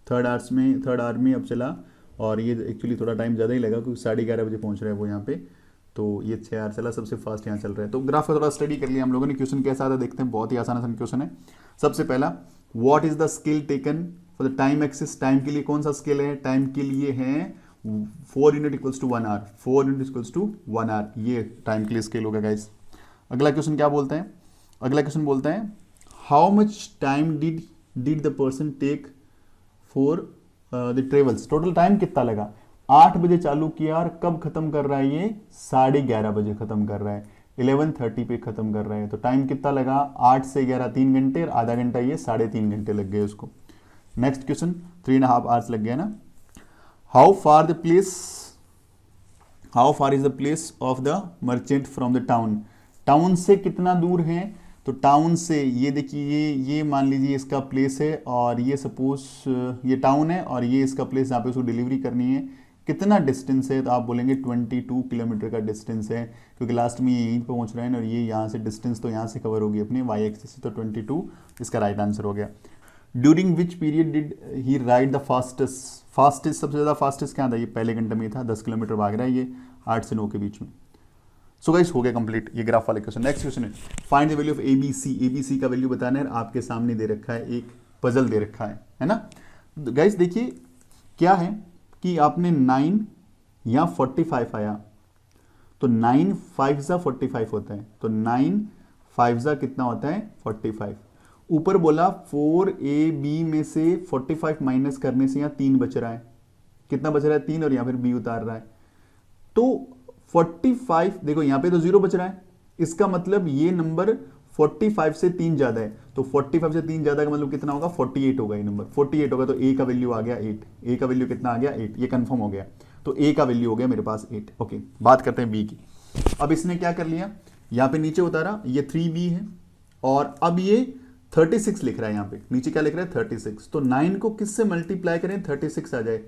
थर्ड आवर में अब चला, और ये एक्चुअली थोड़ा टाइम ज़्यादा ही लगा क्योंकि 11:30 बजे पहुँच रहा है वो यहाँ पे, तो ये 6 आवर चला, सबसे फास्ट यहाँ चल रहा है। तो ग्राफ का थोड़ा स्टडी कर लिया हम लोगों ने। क्वेश्चन कैसा आता देखते हैं, बहुत ही आसान क्वेश्चन है। सबसे पहला, what is the scale taken for the time axis, time के लिए कौन सा स्केल है, टाइम के लिए है 4 unit equals to 1 hour, 4 unit equals to 1 hour, ये टाइम के लिए स्केल होगा गाइस। अगला क्वेश्चन क्या बोलता है, अगला क्वेश्चन बोलता है how much time did the person take for the travels, total time कितना लगा, 8 बजे चालू किया और कब खत्म कर रहा है ये, 11:30 बजे खत्म कर रहा है, 11:30 पे खत्म कर रहा है, तो टाइम कितना लगा, 8 से 11 3 घंटे, और आधा घंटा ये 3.5 घंटे लग गए उसको। नेक्स्ट क्वेश्चन, 3.5 आवर्स लग गया ना। How far is the place of the merchant from the town, town से कितना दूर है, तो टाउन से ये देखिए ये मान लीजिए इसका प्लेस है और ये सपोज ये टाउन है और ये इसका प्लेस जहाँ पे उसको डिलीवरी करनी है, कितना डिस्टेंस है, तो आप बोलेंगे 22 किलोमीटर का डिस्टेंस है, क्योंकि लास्ट में ये यहीं पे पहुंच रहा है और ये यहाँ से डिस्टेंस तो यहाँ से कवर होगी अपने वाई एक्सिस से, तो 22 इसका राइट आंसर हो गया। During which period did he ride the fastest सबसे ज़्यादा फास्टेस्ट क्या था, ये पहले घंटे में था, 10 किलोमीटर भाग रहा है ये 8 से 9 के बीच में। सो गाइस हो गया कंप्लीट ये ग्राफ वाले क्वेश्चन। नेक्स्ट क्वेश्चन है find the value of ABC का वैल्यू बताना है, आपके सामने दे रखा है, एक पजल दे रखा है ना। गाइस देखिए क्या है कि आपने 9 या 45 आया, तो 9 5 जा 45 होता है, तो 9 5 जा कितना होता है 45। ऊपर बोला 4ab में से 45 माइनस करने से यहाँ 3 बच रहा है, कितना बच रहा है 3, और यहाँ फिर b उतार रहा है, तो 45 देखो यहाँ पे तो 0 बच रहा है, इसका मतलब ये नंबर 45 से 3 ज्यादा है, तो 45 से 3 ज्यादा का मतलब कितना होगा 48 होगा, ये नंबर 48 होगा, तो a का वैल्यू आ गया 8, a का वैल्यू कितना आ गया 8, ये कंफर्म हो गया, तो a का वैल्यू हो गया मेरे पास 8। ओके बात करते हैं b की। अब इसने क्या कर लिया, यहाँ पे नीचे उतारा, ये 3b है और अब ये 36 लिख रहा है, यहाँ पे नीचे क्या लिख रहा है 36, तो 9 को किससे मल्टीप्लाई करें 36 आ जाए,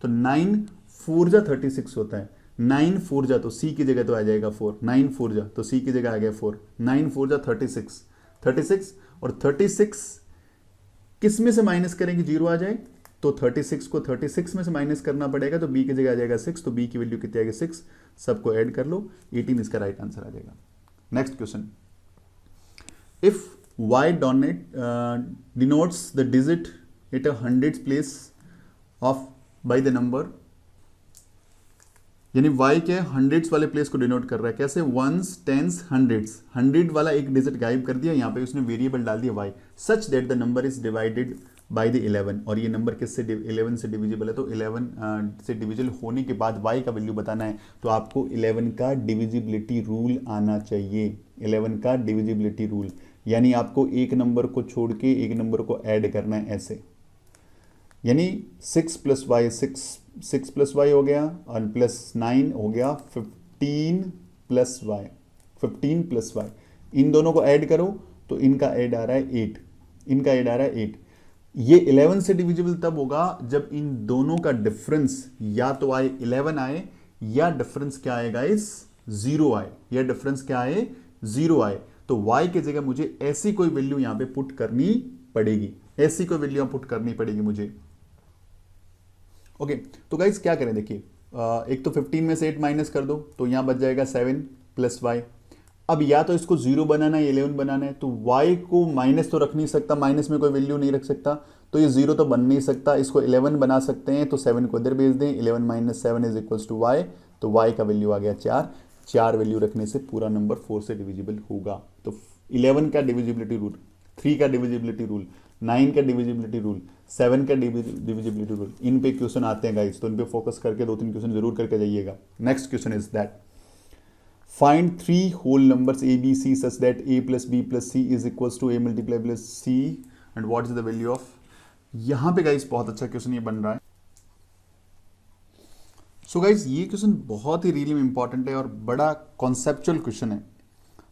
तो 9 4 जा 36 होता है, 9 4 जा तो c की जगह तो आ जाएगा 4, 9 4 जा तो c की जगह आ गया 4, 9 4 जा 36 और 36 किस में से माइनस करेंगे 0 आ जाए, तो 36 को 36 में से माइनस करना पड़ेगा, तो b की जगह आ जाएगा 6, तो b की वैल्यू कितनी आएगी 6, सबको ऐड कर लो 18 इसका राइट आंसर आ जाएगा। Next question, if y denotes the digit at a hundreds place of by the number, यानी y के हंड्रेड्स वाले प्लेस को डिनोट कर रहा है, कैसे वंस टेंस हंड्रेड्स, 100 वाला एक डिजिट गायब कर दिया, यहाँ पे उसने वेरिएबल डाल दिया y, such that the number is divided by the 11, और ये नंबर किससे 11 से डिविजिबल है, तो 11 से डिविजिबल होने के बाद y का वैल्यू बताना है, तो आपको 11 का डिविजिबिलिटी रूल आना चाहिए, 11 का डिविजिबिलिटी रूल, यानी आपको एक नंबर को छोड़ के एक नंबर को ऐड करना है ऐसे, यानी 6 प्लस वाई हो गया और प्लस 9 हो गया 15 प्लस वाई, इन दोनों को ऐड करो तो इनका ऐड आ रहा है 8, इनका ऐड आ रहा है 8। ये 11 से डिविजिबल तब होगा जब इन दोनों का डिफरेंस या तो आए 11 आए या डिफरेंस क्या आएगा इस 0 आए, या डिफरेंस क्या आए 0 आए, तो y की जगह मुझे ऐसी कोई वैल्यू यहां पे पुट करनी पड़ेगी, ऐसी कोई वैल्यू पुट करनी पड़ेगी मुझे। ओके तो गाइस क्या करें, देखिए एक तो 15 में से 8 माइनस कर दो, तो यहां बच जाएगा 7 प्लस वाई। अब या तो इसको 0 बनाना है 11 बनाना है, तो y को माइनस तो रख नहीं सकता, माइनस में कोई वैल्यू नहीं रख सकता, तो ये 0 तो बन नहीं सकता, इसको 11 बना सकते हैं, तो 7 को इधर भेज दें, 11 minus 7 is equals to y, तो y का वैल्यू आ गया 4 वैल्यू रखने से पूरा नंबर 4 से डिविजिबल होगा। तो 11 का डिविजिबिलिटी रूल, 3 का डिविजिबिलिटी रूल, 9 का डिविजिबिलिटी रूल, 7 का डिविजिबिलिटी रूल, इन पे क्वेश्चन आते हैं गाइस, तो इन पे फोकस करके 2-3 क्वेश्चन जरूर करके जाइएगा। Next question is that find 3 whole numbers a b c such that a plus b plus c is equals to a multiply plus c and what is the value of, यहां पे गाइस बहुत अच्छा क्वेश्चन ये बन रहा है। सो गाइस ये क्वेश्चन बहुत ही रियली इंपॉर्टेंट है और बड़ा कॉन्सेप्चुअल क्वेश्चन है,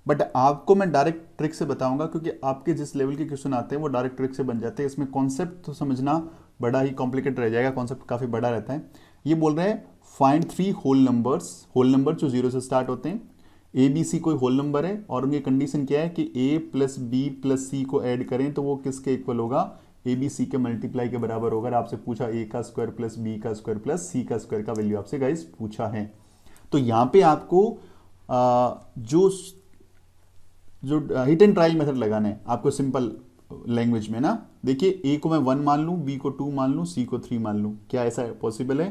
बट आपको मैं डायरेक्ट ट्रिक से बताऊंगा, क्योंकि आपके जिस लेवल के क्वेश्चन आते हैं वो डायरेक्ट ट्रिक से बन जाते हैं, इसमें कॉन्सेप्ट तो समझना बड़ा ही कॉम्प्लिकेटेड रह जाएगा, कॉन्सेप्ट काफी बड़ा रहता है। ये बोल रहे हैं फाइंड 3 होल नंबर जो 0 से स्टार्ट होते हैं, ए बी सी कोई होल नंबर है और उनकी कंडीशन क्या है कि a प्लस बी प्लस सी को ऐड करें तो वो किसके इक्वल होगा, ए बी सी के मल्टीप्लाई के बराबर होगा। आपसे पूछा a का स्क्वायर प्लस b का स्क्वायर प्लस c का स्क्वायर का वैल्यू आपसे गाइस पूछा है, तो यहाँ पे आपको जो हिट एंड ट्रायल मेथड लगाना है आपको सिंपल लैंग्वेज में ना। देखिए a को मैं 1 मान लूं, b को 2 मान लूं, c को 3 मान लूं, क्या ऐसा पॉसिबल है?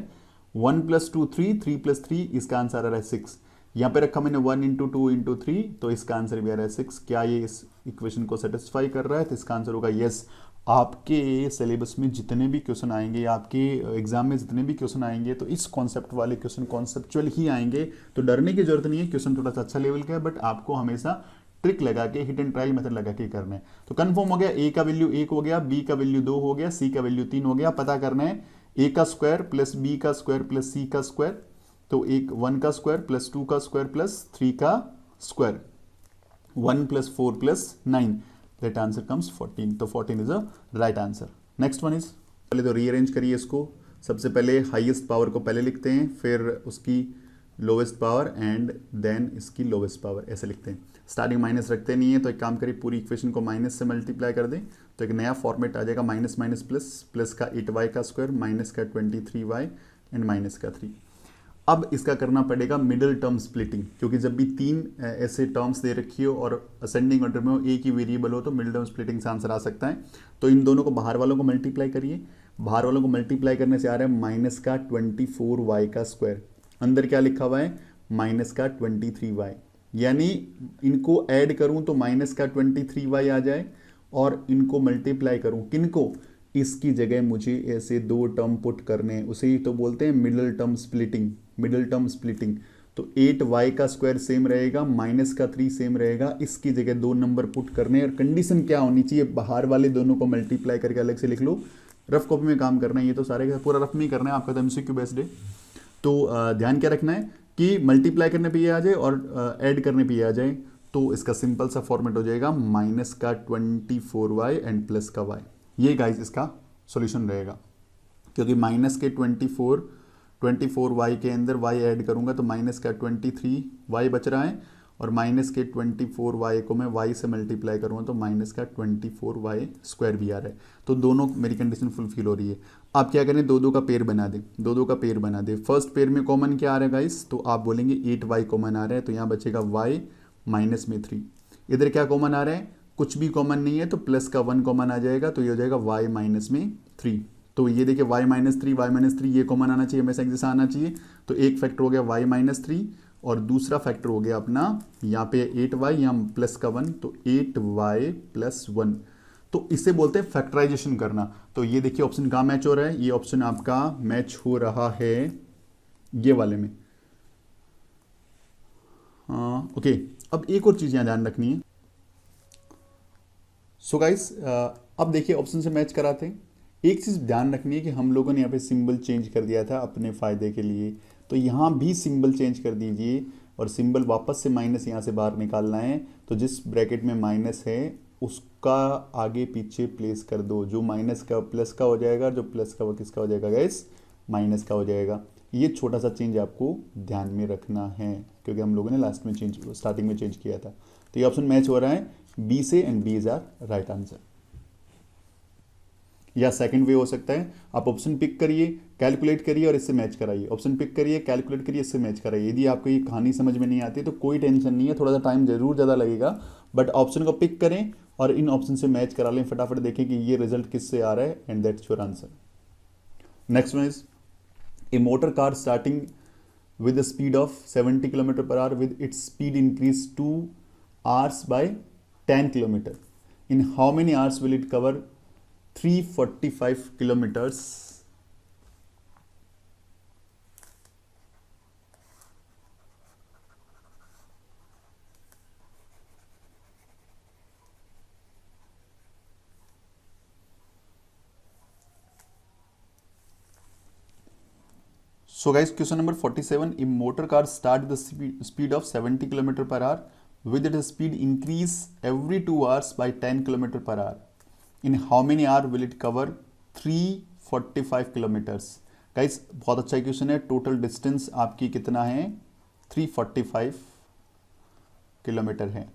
1 प्लस 2 3, 3 प्लस 3, इसका आंसर आ रहा है 6। यहाँ पे रखा मैंने 1 इंटू 2 इंटू 3, तो इसका आंसर भी आ रहा है 6। क्या ये इस इक्वेशन को सेटिस्फाई कर रहा है? तो इसका आंसर होगा यस। आपके सिलेबस में जितने भी क्वेश्चन आएंगे, आपके एग्जाम में जितने भी क्वेश्चन आएंगे, तो इस कॉन्सेप्ट वाले क्वेश्चन कॉन्सेप्चुअल ही आएंगे, तो डरने की जरूरत नहीं है। क्वेश्चन थोड़ा सा अच्छा लेवल का है, बट आपको हमेशा ट्रिक लगा के, हिट एंड ट्रायल मेथड लगा के करना है। तो कंफर्म हो गया, ए का वैल्यू 1 हो गया, बी का वैल्यू 2 हो गया, सी का वैल्यू 3 हो गया। पता करना है ए का स्क्वायर प्लस बी का स्क्वायर प्लस सी का स्क्वायर, तो एक 1 का स्क्वायर प्लस 2 का स्क्वायर प्लस 3 का square, 1 plus 4 plus 9, that answer comes 14। तो 14 is a right answer. Next one is, पहले तो रीअरेंज करिए इसको। सबसे पहले हाईएस्ट पावर को पहले लिखते हैं, फिर उसकी लोवेस्ट पावर एंड देन इसकी लोवेस्ट पावर, ऐसे लिखते हैं। स्टार्टिंग माइनस रखते नहीं है, तो एक काम करिए पूरी इक्वेशन को माइनस से मल्टीप्लाई कर दें, तो एक नया फॉर्मेट आ जाएगा, माइनस माइनस प्लस, प्लस का 8y का स्क्वायर, माइनस का 23y एंड माइनस का 3। अब इसका करना पड़ेगा मिडिल टर्म स्प्लिटिंग, क्योंकि जब भी तीन ऐसे टर्म्स दे रखी हो और असेंडिंग ऑर्डर में हो, एक ही वेरिएबल हो, तो मिडिल टर्म स्प्लिटिंग से आंसर आ सकता है। तो इन दोनों को बाहर वालों को मल्टीप्लाई करिए, बाहर वालों को मल्टीप्लाई करने से आ रहा है माइनस का 24y का स्क्वायर, अंदर क्या लिखा हुआ है माइनस का 23y, यानी इनको ऐड करूं तो माइनस का 23y आ जाए, और इनको मल्टीप्लाई करूं किनको, इसकी जगह मुझे ऐसे दो टर्म पुट करने हैं, उसे ही तो बोलते हैं middle term splitting. Middle term splitting, तो 8y का स्क्वायर सेम रहेगा, माइनस का 3 सेम रहेगा, इसकी जगह दो नंबर पुट करने, और कंडीशन क्या होनी चाहिए, बाहर वाले दोनों को मल्टीप्लाई करके अलग से लिख लो। रफ कॉपी में काम करना है, ये तो सारे का पूरा रफ में ही करना है, आपका तो MCQ बेस्ड है। तो ध्यान क्या रखना है कि मल्टीप्लाई करने पे ये आ जाए और ऐड करने पे ये आ जाए, तो इसका सिंपल सा फॉर्मेट हो जाएगा माइनस का 24y एंड प्लस का y। ये गाइस इसका सॉल्यूशन रहेगा, क्योंकि माइनस के 24y के अंदर y ऐड करूंगा तो माइनस का 23y बच रहा है, और माइनस के 24y को मैं y से मल्टीप्लाई करूंगा तो माइनस का 24y स्क्वायर भी आ रहा है। तो दोनों मेरी कंडीशन फुलफिल हो रही है। आप क्या करें, दो दो का पेयर बना दें, दो दो का पेयर बना दें। फर्स्ट पेयर में कॉमन क्या आ रहा है गाइस, तो आप बोलेंगे 8y कॉमन आ रहा है, तो यहाँ बचेगा y माइनस में 3। इधर क्या कॉमन आ रहा है, कुछ भी कॉमन नहीं है, तो प्लस का 1 कॉमन आ जाएगा, तो ये हो जाएगा y माइनस में 3। तो ये देखिए y माइनस 3 ये कॉमन आना चाहिए, हमेशा एक जैसा आना चाहिए। तो एक फैक्टर हो गया y माइनस 3, और दूसरा फैक्टर हो गया अपना यहाँ पे 8y, यहाँ प्लस का 1, तो 8y प्लस 1। तो इसे बोलते हैं फैक्टराइजेशन करना। तो ये देखिए ऑप्शन कहाँ मैच हो रहा है, ये ऑप्शन आपका मैच हो रहा है ये वाले में। ओके, अब एक और चीज़ यहाँ ध्यान रखनी है। सो गाइस, अब देखिए ऑप्शन से मैच कराते हैं। एक चीज़ ध्यान रखनी है कि हम लोगों ने यहाँ पे सिंबल चेंज कर दिया था अपने फ़ायदे के लिए, तो यहाँ भी सिंबल चेंज कर दीजिए, और सिंबल वापस से माइनस यहाँ से बाहर निकालना है। तो जिस ब्रैकेट में माइनस है उसका आगे पीछे प्लेस कर दो, जो माइनस का प्लस का हो जाएगा, जो प्लस का वो किसका हो जाएगा गाइस, माइनस का हो जाएगा। ये छोटा सा चेंज आपको ध्यान में रखना है, क्योंकि हम लोगों ने स्टार्टिंग में चेंज किया था। तो ये ऑप्शन मैच हो रहा है बी से, and b is our right answer. या सेकंड वे हो सकता है, आप ऑप्शन पिक करिए, कैलकुलेट करिए और इससे मैच कराइए। ऑप्शन पिक करिए, कैलकुलेट करिए, इससे मैच कराइए। यदि आपको ये कहानी समझ में नहीं आती तो कोई टेंशन नहीं है, थोड़ा सा टाइम जरूर ज़्यादा लगेगा, बट ऑप्शन को पिक करें और इन ऑप्शन से मैच करा लें, फटाफट देखें कि ये रिजल्ट किससे आ रहा है, and that's your answer. Next one is, A motor car starting with a speed of 70 km/h with its speed increased 2 hours by 10 km. In how many hours will it cover 345 kilometers? So guys, question number 47, a motor car start the speed of 70 km/h with its speed increase every 2 hours by 10 km/h. In how many hours will it cover 345 kilometers? Guys, बहुत अच्छा क्वेश्चन है। टोटल डिस्टेंस आपकी कितना है, 345 किलोमीटर है।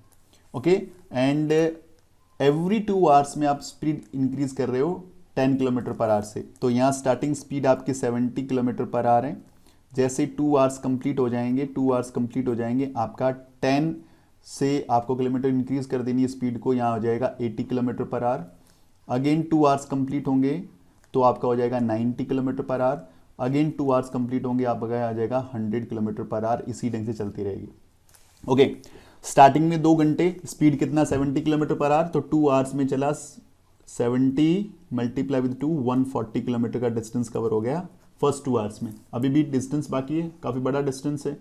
ओके, एंड एवरी 2 आवर्स में आप स्पीड इंक्रीज कर रहे हो 10 km/h से। तो यहाँ स्टार्टिंग स्पीड आपकी 70 km/h है। जैसे 2 आवर्स कंप्लीट हो जाएंगे, 2 आवर्स कंप्लीट हो जाएंगे, आपका 10 से आपको किलोमीटर इंक्रीज कर देनी है स्पीड को, यहाँ हो जाएगा 80 km/h। अगेन 2 आवर्स कंप्लीट होंगे तो आपका हो जाएगा 90 km/h। अगेन 2 आवर्स कंप्लीट होंगे, आपका आ जाएगा 100 km/h। इसी ढंग से चलती रहेगी। ओके, स्टार्टिंग में 2 घंटे, स्पीड कितना 70 km/h, तो 2 आवर्स में चला 70 मल्टीप्लाई विद 2, 140 किलोमीटर का डिस्टेंस कवर हो गया फर्स्ट 2 आवर्स में। अभी भी डिस्टेंस बाकी है, काफ़ी बड़ा डिस्टेंस है।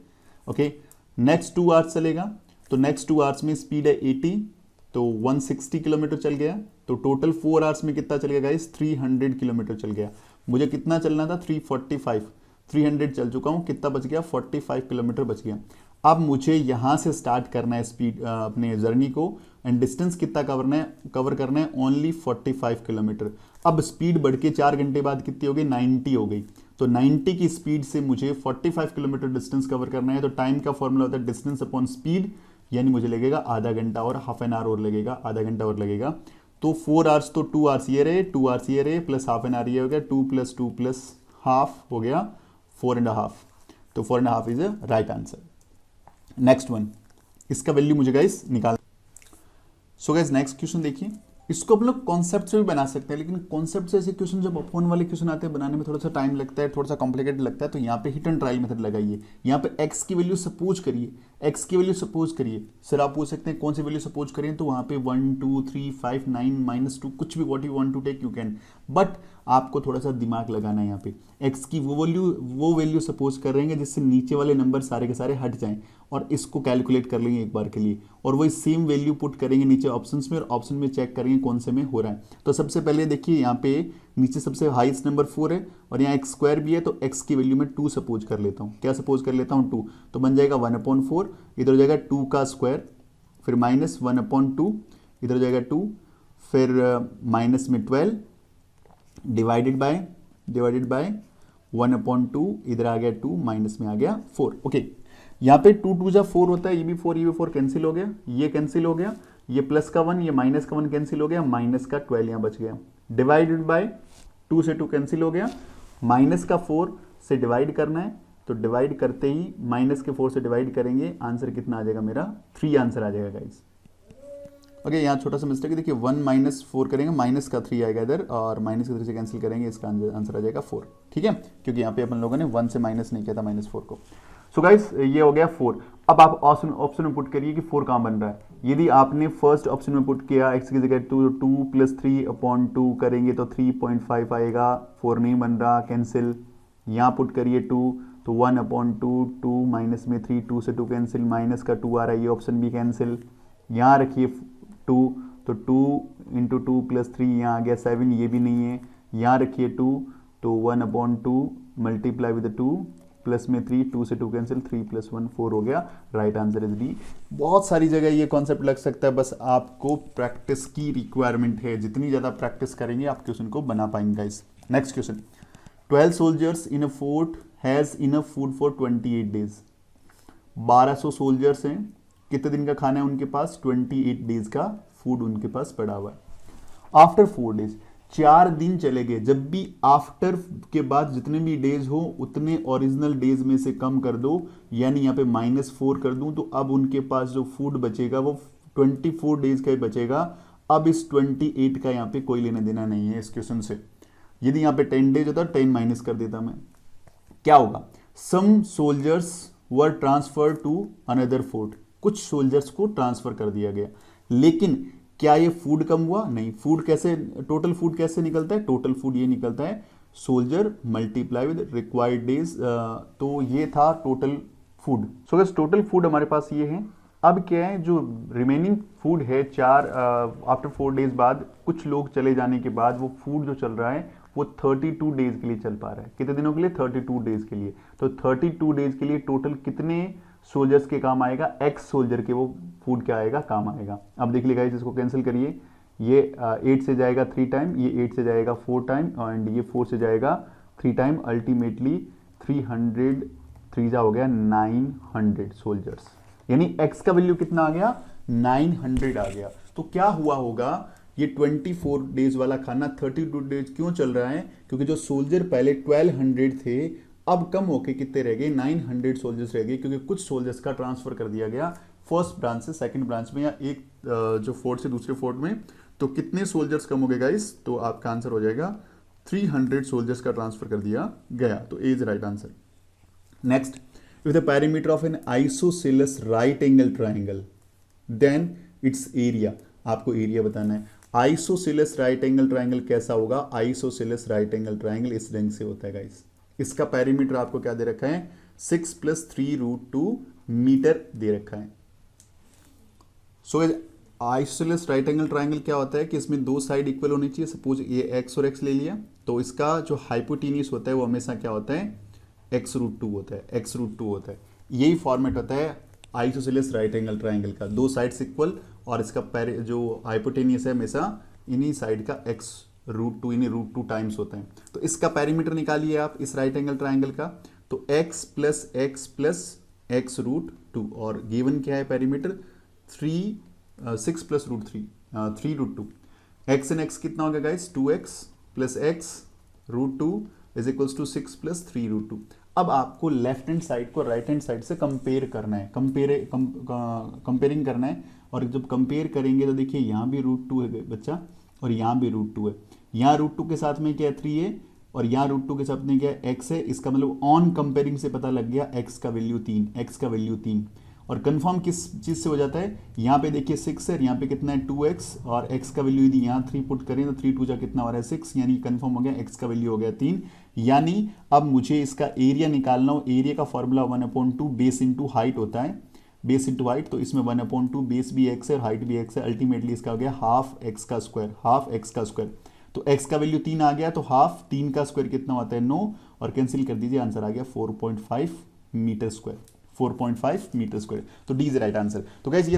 ओके, नेक्स्ट 2 आवर्स चलेगा, तो नेक्स्ट 2 आवर्स में स्पीड है 80, तो 160 किलोमीटर चल गया। तो टोटल 4 आवर्स में कितना चल गया गाइस, 300 किलोमीटर चल गया। मुझे कितना चलना था 345, 300 चल चुका हूँ, कितना बच गया 45 किलोमीटर बच गया। अब मुझे यहाँ से स्टार्ट करना है स्पीड अपने जर्नी को, एंड डिस्टेंस कितना कवर करना है ओनली 45 किलोमीटर। अब स्पीड बढ़ के 4 घंटे बाद कितनी हो गई 90 हो गई। तो 90 की स्पीड से मुझे 45 किलोमीटर डिस्टेंस कवर करना है। तो टाइम का फॉर्मूला होता है डिस्टेंस अपॉन स्पीड, यानी मुझे लगेगा आधा घंटा और हाफ एन आवर और लगेगा, आधा घंटा और लगेगा। तो 4 आवर्स तो 2 आवर्स ये रहे, 2 आवर्स ये रहे, प्लस हाफ एन आवर ये हो गया, 2 + 2 + हाफ हो गया 4.5। तो 4.5 is a right answer. Next one, इसका वैल्यू मुझे गाइस निकाल। सो गाइस नेक्स्ट क्वेश्चन देखिए, इसको हम लोग कॉन्सेप्ट से भी बना सकते हैं, लेकिन कॉन्सेप्ट से ऐसे क्वेश्चन जब फोन वाले क्वेश्चन आते हैं बनाने में थोड़ा सा टाइम लगता है, थोड़ा सा कॉम्प्लिकेटेड लगता है। तो यहाँ पे हिट एंड ट्रायल मेथड लगाइए। यहाँ पे एक्स की वैल्यू सपोज करिए, एक्स की वैल्यू सपोज करिए। सर आप पूछ सकते हैं कौन सी वैल्यू सपोज करें, तो वहाँ पे 1 2 3 5 9 -2 कुछ भी, what you want to take you can, but आपको थोड़ा सा दिमाग लगाना है। यहाँ पे एक्स की वो वैल्यू सपोज कर रहे हैं जिससे नीचे वाले नंबर सारे के सारे हट जाएं, और इसको कैलकुलेट कर लेंगे एक बार के लिए, और वही सेम वैल्यू पुट करेंगे नीचे ऑप्शंस में, और ऑप्शन में चेक करेंगे कौन से में हो रहा है। तो सबसे पहले देखिए यहाँ पे नीचे सबसे हाईएस्ट नंबर 4 है, और यहाँ एक्स स्क्वायर भी है, तो एक्स की वैल्यू में 2 सपोज कर लेता हूँ। क्या सपोज कर लेता हूँ 2, तो बन जाएगा 1/4, इधर हो जाएगा 2 का स्क्वायर, फिर -1/2, इधर हो जाएगा 2, फिर माइनस में 12 डिवाइडेड बाय 1/2, इधर आ गया 2, माइनस में आ गया 4। ओके, यहाँ पे 2 2 जा 4 होता है, ये भी 4 कैंसिल हो गया, ये कैंसिल हो गया, ये प्लस का 1 ये माइनस का 1 कैंसिल हो गया, माइनस का 12 यहाँ बच गया, डिवाइडेड बाय 2 से 2 कैंसिल हो गया, माइनस का 4 से डिवाइड करना है, तो डिवाइड करते ही माइनस के 4 से डिवाइड करेंगे, आंसर कितना आ जाएगा मेरा 3 आंसर आ जाएगा गाइस। ओके, यहाँ छोटा सा मिस्टेक है, देखिए 1 - 4 करेंगे, माइनस का 3 आएगा इधर, और माइनस के 3 से कैंसिल करेंगे, इसका आंसर आ जाएगा 4। ठीक है, क्योंकि यहाँ पे अपन लोगों ने 1 से माइनस नहीं किया था -4 को। सो गाइस ये हो गया 4। अब आप ऑप्शन में पुट करिए कि 4 कहाँ बन रहा है। यदि आपने फर्स्ट ऑप्शन में पुट किया x की जगह 2 + 3/2 करेंगे तो 3.5 आएगा, 4 नहीं बन रहा, कैंसिल। यहाँ पुट करिए 2, तो 1/2, 2 माइनस में 3, 2 से 2 कैंसिल, माइनस का 2 आ रहा है, ये ऑप्शन भी कैंसिल। यहाँ रखिए 2, तो 2 × 2 + 3 यहाँ आ गया 7, ये भी नहीं है। यहाँ रखिए 2, तो 1/2 मल्टीप्लाई विद 2 प्लस में 3, 2 से 2 कैंसिल, 3 + 1 4 हो गया। Right answer is D. बहुत सारी जगह ये कॉन्सेप्ट लग सकता है, बस आपको प्रैक्टिस की रिक्वायरमेंट है। जितनी ज़्यादा प्रैक्टिस करेंगे आप क्वेश्चन को बना पाएंगे guys. Next question, 12 soldiers in a fort has enough food for 28 days. 1200 soldiers हैं, कितने दिन का खाना है उनके पास, 28 डेज का फूड उनके पास पड़ा हुआ है। आफ्टर 4 डेज, 4 दिन चले गए। जब भी आफ्टर के बाद जितने भी डेज हो उतने ओरिजिनल डेज में से कम कर दो, यानी यहाँ पे -4 कर दूं, तो अब उनके पास जो फूड बचेगा वो 24 डेज का ही बचेगा। अब इस 28 का यहाँ पे कोई लेना देना नहीं है इस क्वेश्चन से। यदि यहाँ पे 10 डेज होता 10 माइनस कर देता मैं, क्या होगा, some soldiers were transfer to another fort. कुछ सोल्जर्स को ट्रांसफर कर दिया गया, लेकिन क्या ये फूड कम हुआ, नहीं। फूड कैसे, टोटल फूड कैसे निकलता है, टोटल फूड ये निकलता है soldier multiply with required days, तो ये था total food. So guys total food हमारे पास ये है। अब क्या है, जो रिमेनिंग फूड है 4 आफ्टर 4 डेज बाद, कुछ लोग चले जाने के बाद वो फूड जो चल रहा है वो 32 डेज के लिए चल पा रहा है। कितने दिनों के लिए, 32 डेज के लिए। तो 32 डेज के लिए टोटल कितने सोल्जर्स के काम आएगा, एक्स सोल्जर के वो फूड क्या आएगा, काम आएगा। अब देख लीजिए इसको कैंसिल करिए, ये 8 से जाएगा 3 टाइम, ये 8 से जाएगा 4 टाइम, एंड ये 4 से जाएगा 3 टाइम, अल्टीमेटली 300 3 जा हो गया 900 सोल्जर्स। यानी एक्स का वैल्यू कितना आ गया, 900 आ गया। तो क्या हुआ होगा, ये 24 डेज वाला खाना 32 डेज क्यों चल रहा है, क्योंकि जो सोल्जर पहले 1200 थे अब कम होके कितने रह गए, 900 सोल्जर्स रह गए, क्योंकि कुछ सोल्जर्स का ट्रांसफर कर दिया गया फर्स्ट ब्रांच से सेकंड ब्रांच में, या एक जो फोर्ट से दूसरे फोर्ट में। तो कितने सोल्जर्स कम हो गए गाइस, तो आपका आंसर हो जाएगा 300 सोल्जर्स का ट्रांसफर कर दिया गया। तो A is right answer. Next, if the perimeter of an isosceles right angle triangle then its area, आपको एरिया बताना है। आइसोसेलेस राइट एंगल ट्राइंगल कैसा होगा, आइसोसेलेस राइट एंगल ट्राइंगल इस रंग से होता है गाइस। इसका पैरीमीटर आपको क्या दे रखा है, 6 + 3√2 मीटर दे रखा है। सो आइसोसेलेस राइट एंगल ट्राइंगल क्या होता है कि इसमें दो साइड इक्वल होनी चाहिए। सपोज ये एक्स और एक्स ले लिया, तो इसका जो हाइपोटेनियस होता है वो हमेशा क्या होता है, x√2 होता है, x√2 होता है। यही फॉर्मेट होता है आइसोसेलेस राइट एंगल ट्राइंगल का, दो साइड्स इक्वल और इसका जो हाइपोटेनियस है हमेशा इन्हीं साइड का x√2 इन्हीं √2 टाइम्स होता है। तो इसका पेरीमीटर निकालिए आप इस राइट एंगल ट्राइंगल का, तो x plus x plus x√2 और गिवन क्या है perimeter 6 plus √3 3√2। x and x कितना होगा guys, 2x plus x√2 is equals to 6 plus 3√2। अब आपको लेफ्ट हैंड साइड को राइट हैंड साइड से कंपेयर करना है, कंपेयरिंग करना है। और जब कंपेयर करेंगे तो देखिए यहाँ भी √2 है बच्चा और यहाँ भी √2 है, यहाँ √2 के साथ में क्या है 3 है और यहाँ √2 के साथ में क्या है x है। इसका मतलब ऑन कंपेयरिंग से पता लग गया x का वैल्यू 3, x का वैल्यू 3। और कंफर्म किस चीज से हो जाता है, यहाँ पे देखिए 6 है, यहाँ पे कितना है 2x और x का वैल्यू यदि यहाँ 3 पुट करें तो 3 2 जा कितना हो रहा है 6, यानी कंफर्म हो गया x का वैल्यू हो गया 3। यानी अब मुझे इसका एरिया निकालना हो, एरिया का फॉर्मूला 1/2 बेस इंटू हाइट होता है, बेस इंटू हाइट। तो इसमें 1/2 बेस भी x है और हाइट भी x है, अल्टीमेटली इसका हो गया हाफ x का स्क्वायर, हाफ x का स्क्वायर। तो x का वैल्यू 3 आ गया, तो हाफ 3 का स्क्वायर कितना होता है 9 और कैंसिल कर दीजिए, आंसर आ गया 4.5 मीटर स्क्वायर, 4.5 मीटर स्क्वायर। तो डी इज राइट आंसर। तो गाइस ये